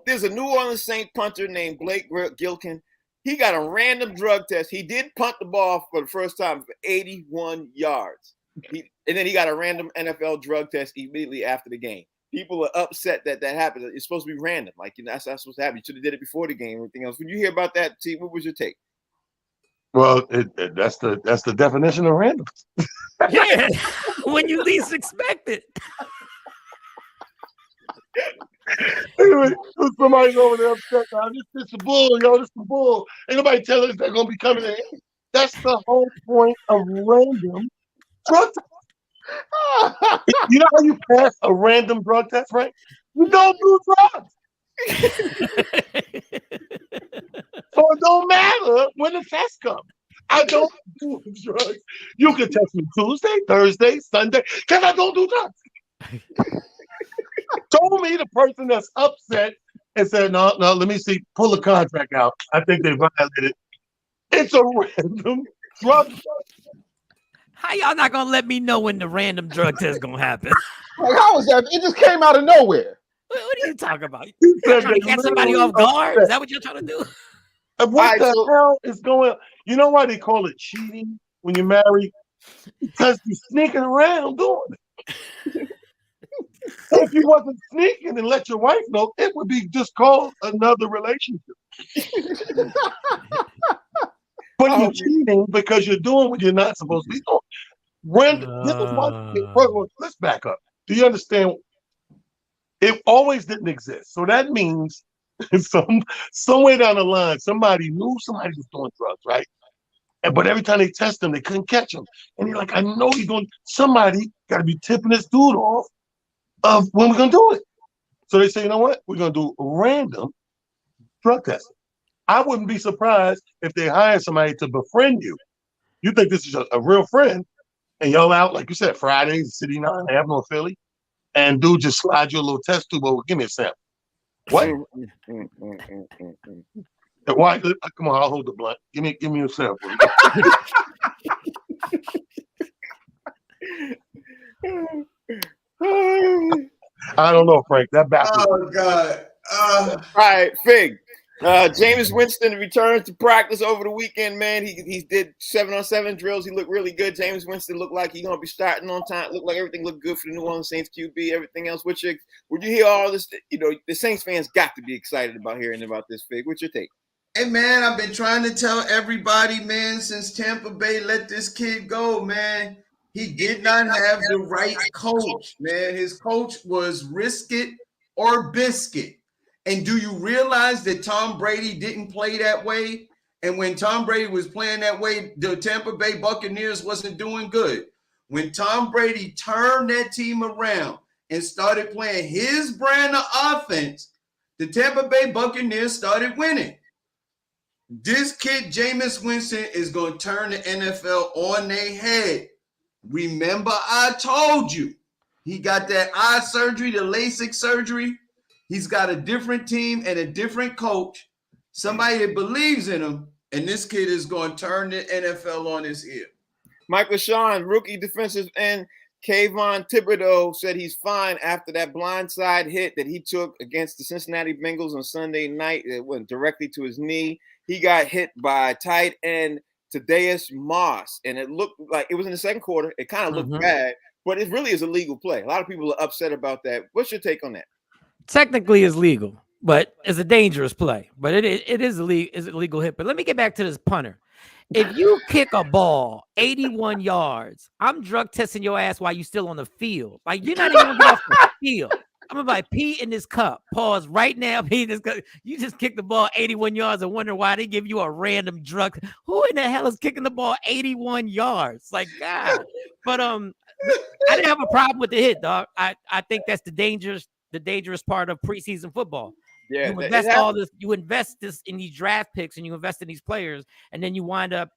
There's a New Orleans Saint punter named Blake Gilkin. He got a random drug test. He did punt the ball for the first time for 81 yards. And then he got a random NFL drug test immediately after the game. People are upset that happened. It's supposed to be random. Like, that's not supposed to happen. You should have did it before the game and everything else. When you hear about that, T, what was your take? Well, that's the definition of random. Yeah, when you least expect it. Anyway, somebody's over there upset now. This is a bull, yo. This is a bull. Ain't nobody telling us they're gonna be coming in. That's the whole point of random drug test. You know how you pass a random drug test, right? You don't do drugs. So it don't matter when the test comes. I don't do drugs. You can test me Tuesday, Thursday, Sunday, because I don't do drugs. Told me the person that's upset and said, no, let me see, pull the contract out. I think they violated. It's a random drug test. How y'all not gonna let me know when the random drug test gonna happen? Like, how is that? It just came out of nowhere. What are you talking about? You trying to catch somebody off guard? Is that what you're trying to do? What the hell is going on? You know why they call it cheating when you're married? Because you're sneaking around doing it. If you wasn't sneaking and let your wife know, it would be just called another relationship. But you're cheating because you're doing what you're not supposed to be doing. This is one thing. First of all, let's back up. Do you understand? It always didn't exist. So that means somewhere down the line, somebody knew somebody was doing drugs, right? But every time they test them, they couldn't catch him. And you're like, I know he's doing. Somebody got to be tipping this dude off of when we're gonna do it. So they say, you know what? We're gonna do random drug testing. I wouldn't be surprised if they hire somebody to befriend you. You think this is a real friend, and y'all out, like you said, Fridays, City 9, Avenue of Philly, and dude just slide you a little test tube over, give me a sample. What? Why? Come on, I'll hold the blunt. Give me a sample. I don't know, Frank. That backwards. Oh God. All right, Fig. Jameis Winston returns to practice over the weekend, man. He did 7-on-7 drills. He looked really good. Jameis Winston looked like he's gonna be starting on time. Looked like everything looked good for the New Orleans Saints QB. Everything else. Would you hear all this? You know, the Saints fans got to be excited about hearing about this, Fig. What's your take? Hey man, I've been trying to tell everybody, man, since Tampa Bay let this kid go, man. He did not have the right coach, man. His coach was risk it or biscuit. And do you realize that Tom Brady didn't play that way? And when Tom Brady was playing that way, the Tampa Bay Buccaneers wasn't doing good. When Tom Brady turned that team around and started playing his brand of offense, the Tampa Bay Buccaneers started winning. This kid, Jameis Winston, is going to turn the NFL on their head. Remember, I told you, he got that eye surgery, the LASIK surgery. He's got a different team and a different coach, somebody that believes in him, and this kid is going to turn the NFL on his ear. Michael Sean, rookie defensive end Kayvon Thibodeau, said he's fine after that blindside hit that he took against the Cincinnati Bengals on Sunday night. It went directly to his knee. He got hit by tight end Thaddeus Moss, and it looked like it was in the second quarter. It kind of looked bad, but it really is a legal play. A lot of people are upset about that. What's your take on that? Technically, it's legal, but it's a dangerous play. But it is a legal hit. But let me get back to this punter. If you kick a ball 81 yards, I'm drug testing your ass while you still on the field. Like, you're not even gonna get off the field. I'm gonna like pee in this cup. Pause right now. Pee in this cup. You just kicked the ball 81 yards and wonder why they give you a random drug. Who in the hell is kicking the ball 81 yards? Like, God. But I didn't have a problem with the hit, dog. I think that's the dangerous part of preseason football. Yeah, you invest this in these draft picks and you invest in these players, and then you wind up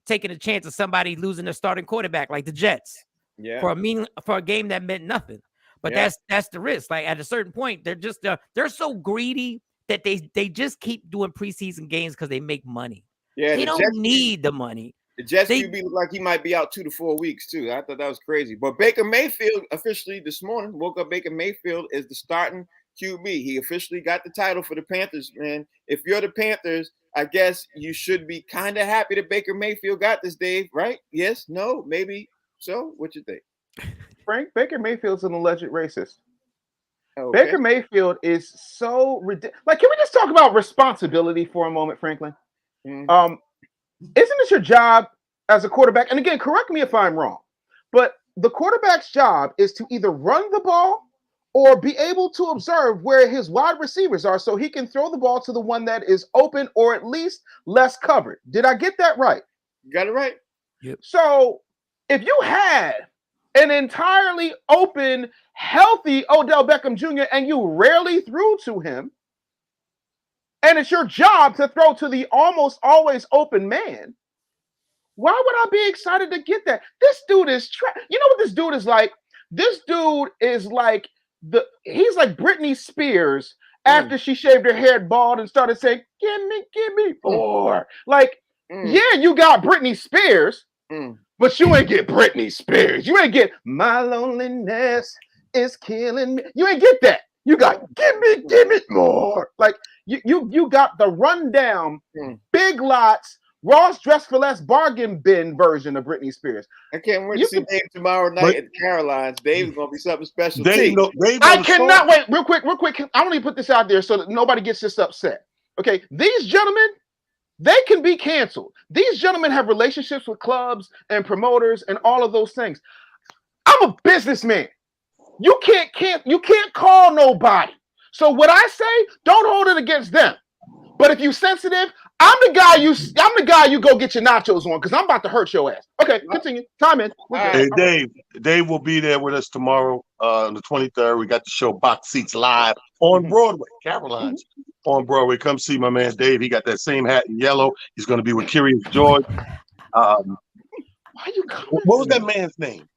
taking a chance of somebody losing their starting quarterback like the Jets. Yeah. For a game that meant nothing. But that's the risk. Like, at a certain point, they're so greedy that they just keep doing preseason games because they make money. Yeah, they don't need the money. The Jets QB look like he might be out 2 to 4 weeks too. I thought that was crazy. But Baker Mayfield officially this morning woke up. Baker Mayfield is the starting QB. He officially got the title for the Panthers, man. If you're the Panthers, I guess you should be kind of happy that Baker Mayfield got this, Dave, right? Yes? No? Maybe? So? What you think? Frank, Baker Mayfield's an alleged racist. Okay. Baker Mayfield is so ridiculous. Like, can we just talk about responsibility for a moment, Franklin? Mm-hmm. Isn't it your job as a quarterback? And again, correct me if I'm wrong, but the quarterback's job is to either run the ball or be able to observe where his wide receivers are so he can throw the ball to the one that is open or at least less covered. Did I get that right? You got it right. Yep. So if you had an entirely open, healthy Odell Beckham Jr. and you rarely threw to him, and it's your job to throw to the almost always open man, why would I be excited to get that? This dude is you know what this dude is like? This dude is like he's like Britney Spears after she shaved her head bald and started saying, give me more. Like, yeah, you got Britney Spears, but you ain't get Britney Spears. You ain't get my loneliness is killing me. You ain't get that. You got give me more. Like you got the rundown, big lots, Ross Dress for Less bargain bin version of Britney Spears. I can't wait to see Dave tomorrow night at Caroline's. Dave's gonna be something special. I cannot wait. Real quick. I want to put this out there so that nobody gets this upset. Okay, these gentlemen, they can be canceled. These gentlemen have relationships with clubs and promoters and all of those things. I'm a businessman. You can't call nobody. So what I say, don't hold it against them. But if you sensitive, I'm the guy you go get your nachos on because I'm about to hurt your ass. Okay, continue. Time in. Hey, Dave will be there with us tomorrow on the 23rd. We got the show Box Seats live on Broadway, Caroline's on Broadway. Come see my man Dave. He got that same hat in yellow. He's going to be with Curious George. Why you what was that man's name?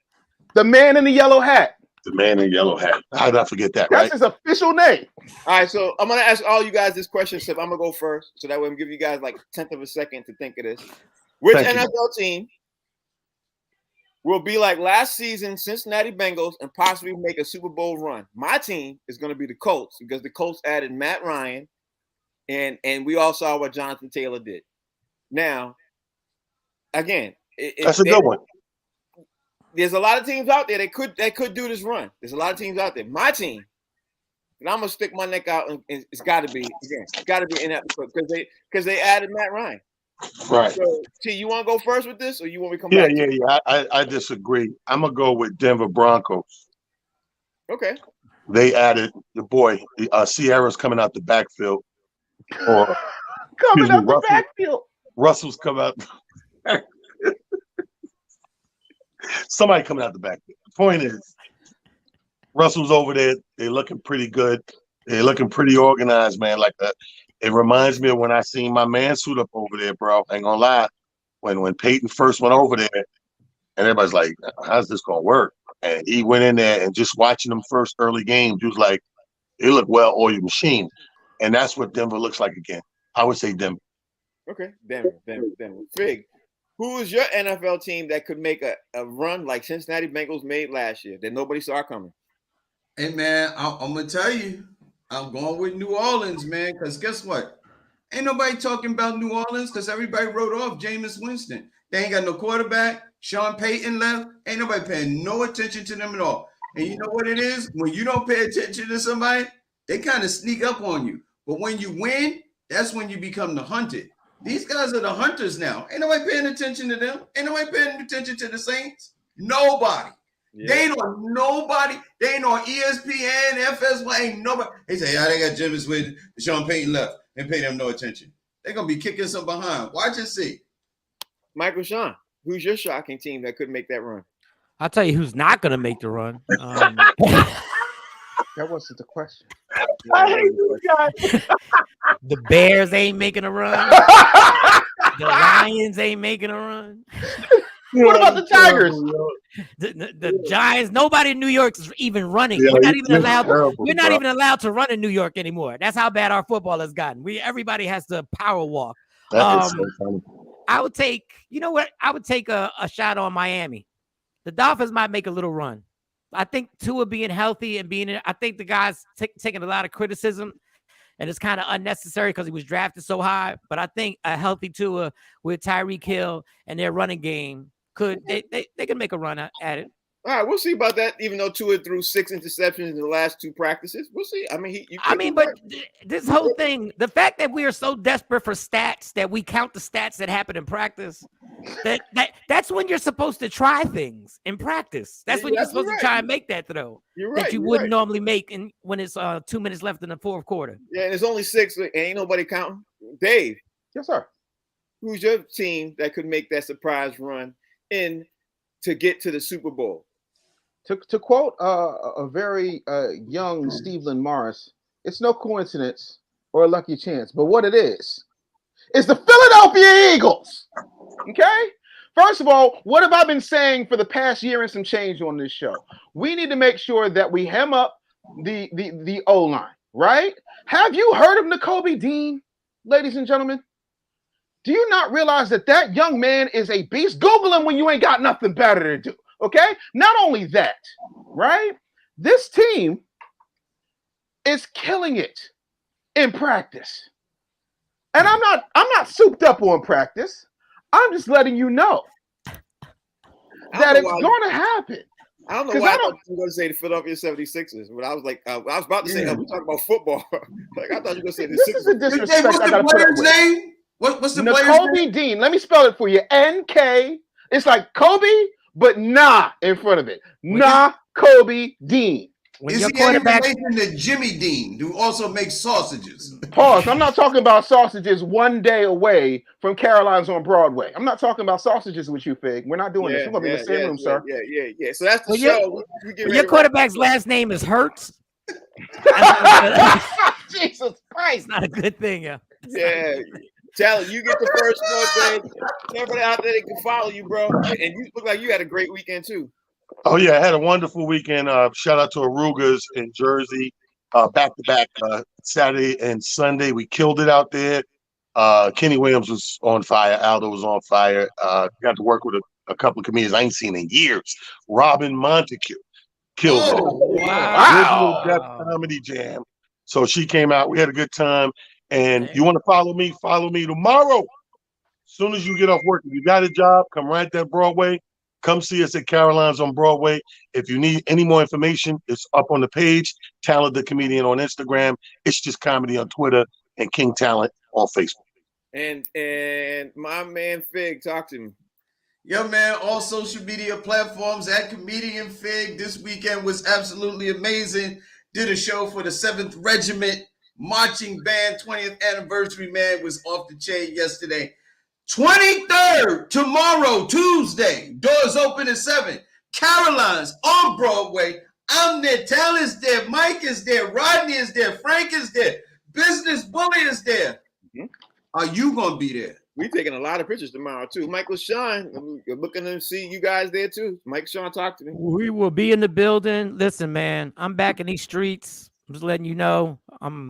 The man in the yellow hat. The man in the yellow hat. How did I forget that? That's his official name. All right, so I'm gonna ask all you guys this question. So I'm gonna go first, so that way I'm giving you guys like 1/10 of a second to think of this. Which NFL team will be like last season Cincinnati Bengals and possibly make a Super Bowl run? My team is gonna be the Colts because the Colts added Matt Ryan, and we all saw what Jonathan Taylor did. Now, again, that's a good one. There's a lot of teams out there that could do this run. There's a lot of teams out there. My team, and I'm gonna stick my neck out, and it's got to be in that because they added Matt Ryan. Right. So, T, you want to go first with this, or you want me to come back? Yeah. I disagree. I'm gonna go with Denver Broncos. Okay. They added the boy. Sierra's coming out the backfield. Or coming out the backfield. Russell's coming out. Somebody coming out the backfield. The point is, Russell's over there. They're looking pretty good. They're looking pretty organized, man. Like that. It reminds me of when I seen my man suit up over there, bro. Ain't gonna lie. When Peyton first went over there, and everybody's like, "How's this gonna work?" And he went in there and just watching them first early games, he was like, "They look well-oiled machine," and that's what Denver looks like again. I would say Denver. Okay, Denver. Fig, who is your NFL team that could make a run like Cincinnati Bengals made last year that nobody saw coming? Hey, man, I'm going to tell you, I'm going with New Orleans, man, because guess what? Ain't nobody talking about New Orleans because everybody wrote off Jameis Winston. They ain't got no quarterback. Sean Payton left. Ain't nobody paying no attention to them at all. And you know what it is? When you don't pay attention to somebody, they kind of sneak up on you. But when you win, that's when you become the hunted. These guys are the hunters now. Ain't nobody paying attention to them. Ain't nobody paying attention to the Saints. Nobody. Yeah. They ain't on nobody. They ain't on ESPN, FS1. Ain't nobody. They say, they got Jameis with Sean Payton left and pay them no attention. They're going to be kicking some behind. Watch and see. Michael Sean, who's your shocking team that could make that run? I'll tell you who's not going to make the run. That wasn't the question. I hate this guy. The Bears ain't making a run. The Lions ain't making a run. What about the Tigers? The Giants. Nobody in New York is even running. We're not even allowed. We're not even allowed to run in New York anymore. That's how bad our football has gotten. Everybody has to power walk. So funny. I would take. You know what? I would take a shot on Miami. The Dolphins might make a little run. I think Tua being healthy and I think the guy's taking a lot of criticism, and it's kind of unnecessary because he was drafted so high. But I think a healthy Tua with Tyreek Hill and their running game they can make a run at it. All right, we'll see about that. Even though Tua threw 6 interceptions in the last 2 practices, we'll see. I mean, but this whole thing, the fact that we are so desperate for stats that we count the stats that happen in practice, That's when you're supposed to try things in practice. That's when you're supposed to try and make that throw. You're right. That you wouldn't normally make when it's 2 minutes left in the fourth quarter. Yeah, and it's only 6. Ain't nobody counting. Dave. Yes, sir. Who's your team that could make that surprise run in to get to the Super Bowl? To quote a very young Stephen Morris, it's no coincidence or a lucky chance, but what it is the Philadelphia Eagles. Okay? First of all, what have I been saying for the past year and some change on this show? We need to make sure that we hem up the O-line, right? Have you heard of Nakobe Dean, ladies and gentlemen? Do you not realize that young man is a beast? Google him when you ain't got nothing better to do, okay? Not only that, right? This team is killing it in practice. And I'm not souped up on practice. I'm just letting you know that it's going to happen. I don't know why I thought you were going to say the Philadelphia 76ers, but I was like, I was about to say, we talking about football. Like, I thought you were going to say the this Sixers. Is a disrespect. What's the player's name? What's the player's name? Nakobe Dean. Let me spell it for you. NK. It's like Kobe, but nah in front of it. Nakobe Dean. Is he any relation to Jimmy Dean, who also makes sausages? Pause. I'm not talking about sausages one day away from Caroline's on Broadway. I'm not talking about sausages with you, Fig. We're not doing this. We're going to be in the same room, sir. Yeah. So that's the show. Your quarterback's last name is Hurts. Jesus Christ. Not a good thing, yeah. Yeah. Talent, you get the first one, Dave. Everybody out there that can follow you, bro. And you look like you had a great weekend, too. Oh, yeah, I had a wonderful weekend. Shout out to Arugas in Jersey. Back-to-back Saturday and Sunday. We killed it out there. Kenny Williams was on fire. Aldo was on fire. Got to work with a couple of comedians I ain't seen in years. Robin Montague killed it. Wow. Original Def Comedy Jam. So she came out. We had a good time. And you want to follow me? Follow me tomorrow. As soon as you get off work, if you got a job, come right there Broadway. Come see us at Caroline's on Broadway. If you need any more information, it's up on the page. Talent the Comedian on Instagram. It's just comedy on Twitter and King Talent on Facebook. And my man Fig, talk to me. Yo, man, all social media platforms at Comedian Fig. This weekend was absolutely amazing. Did a show for the 7th Regiment Marching Band 20th anniversary, man. Was off the chain yesterday. 23rd, tomorrow, Tuesday. Doors open at 7. Caroline's on Broadway. I'm there. Talent's there. Mike is there. Rodney is there. Frank is there. Business Bully is there. Mm-hmm. Are you going to be there? We're taking a lot of pictures tomorrow, too. Michael Sean, you're looking to see you guys there, too. Mike Sean, talk to me. We will be in the building. Listen, man, I'm back in these streets. I'm just letting you know I'm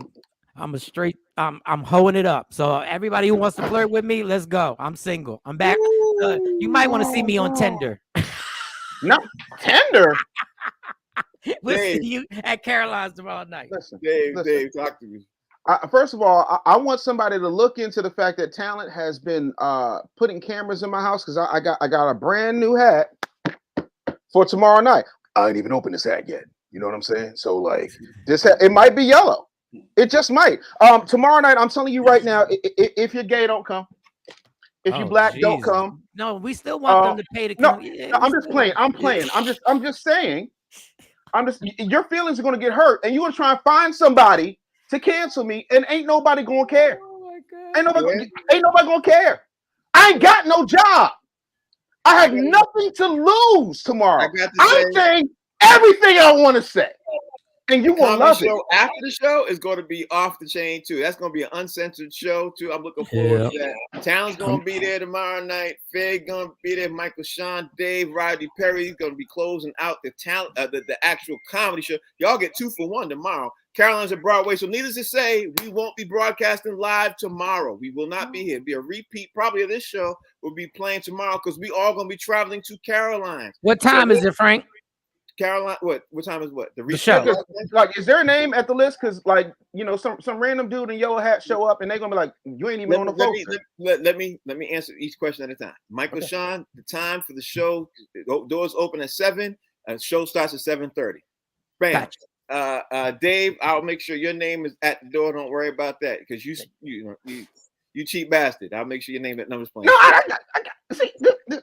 hoeing it up. So everybody who wants to flirt with me, let's go. I'm single. I'm back. You might want to see me on Tinder. No, Tinder? We'll see you at Caroline's tomorrow night. Listen, Dave, talk to me. First of all, I want somebody to look into the fact that Talent has been putting cameras in my house because I got a brand new hat for tomorrow night. I ain't even opened this hat yet. You know what I'm saying? So like this hat, it might be yellow. It just might. Tomorrow night, I'm telling you right now, if you're gay, don't come. If you're black, don't come. No, we still want them to pay to come. No, I'm just playing. I'm just saying. Your feelings are gonna get hurt, and you're gonna try and find somebody to cancel me, and ain't nobody gonna care. Oh my God. Ain't nobody gonna care. I ain't got no job. I have nothing to lose tomorrow. I'm saying everything I want to say. And you will love it. After the show is going to be off the chain too. That's going to be an uncensored show too. I'm looking forward to that. Talent's going to be there tomorrow night. Fig going to be there. Michael Sean, Dave, Rodney Perry. He's going to be closing out the talent, the actual comedy show. Y'all get 2 for 1 tomorrow. Caroline's at Broadway. So needless to say, we won't be broadcasting live tomorrow. We will not be here. It'll be a repeat probably of this show. We'll be playing tomorrow because we all going to be traveling to Caroline's. What time is it, Frank? Caroline, what time is what? The show. Like, is there a name at the list? Because, like, you know, some random dude in yellow hat show up and they're gonna be like, you ain't even on the vote. Let me answer each question at a time. Michael Sean, the time for the show, doors open at 7. Show starts at 7:30. Bam. Gotcha. Dave, I'll make sure your name is at the door. Don't worry about that because you cheap bastard. I'll make sure your name that number's playing. No,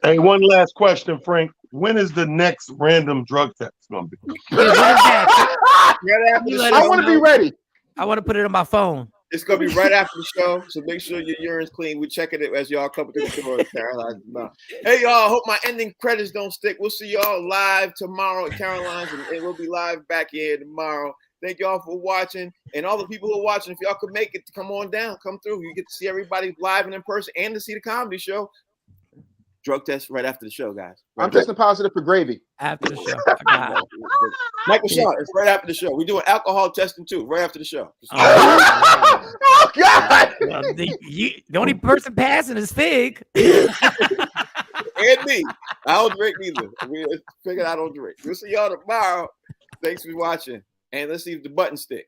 Hey, one last question, Frank. When is the next random drug test going to be? Yeah, when is that? Right after the Let show. us I want to know. be ready. I want to put it on my phone. It's gonna be right after the show, so make sure your urine's clean. We're checking it as y'all come through the door at Caroline's tomorrow. Hey y'all, hope my ending credits don't stick. We'll see y'all live tomorrow at Caroline's, and we'll be live back here tomorrow. Thank y'all for watching, and all the people who are watching. If y'all could make it, come on down, come through. You get to see everybody live and in person, and to see the comedy show. Drug test right after the show, guys. Right I'm testing positive for gravy. After the show. I got it. Michael Shaw, it's right after the show. We're doing alcohol testing too, right after the show. Oh God! Well, the only person passing is Fig. And me. I don't drink neither. We figured I don't drink. We'll see y'all tomorrow. Thanks for watching. And let's see if the button stick.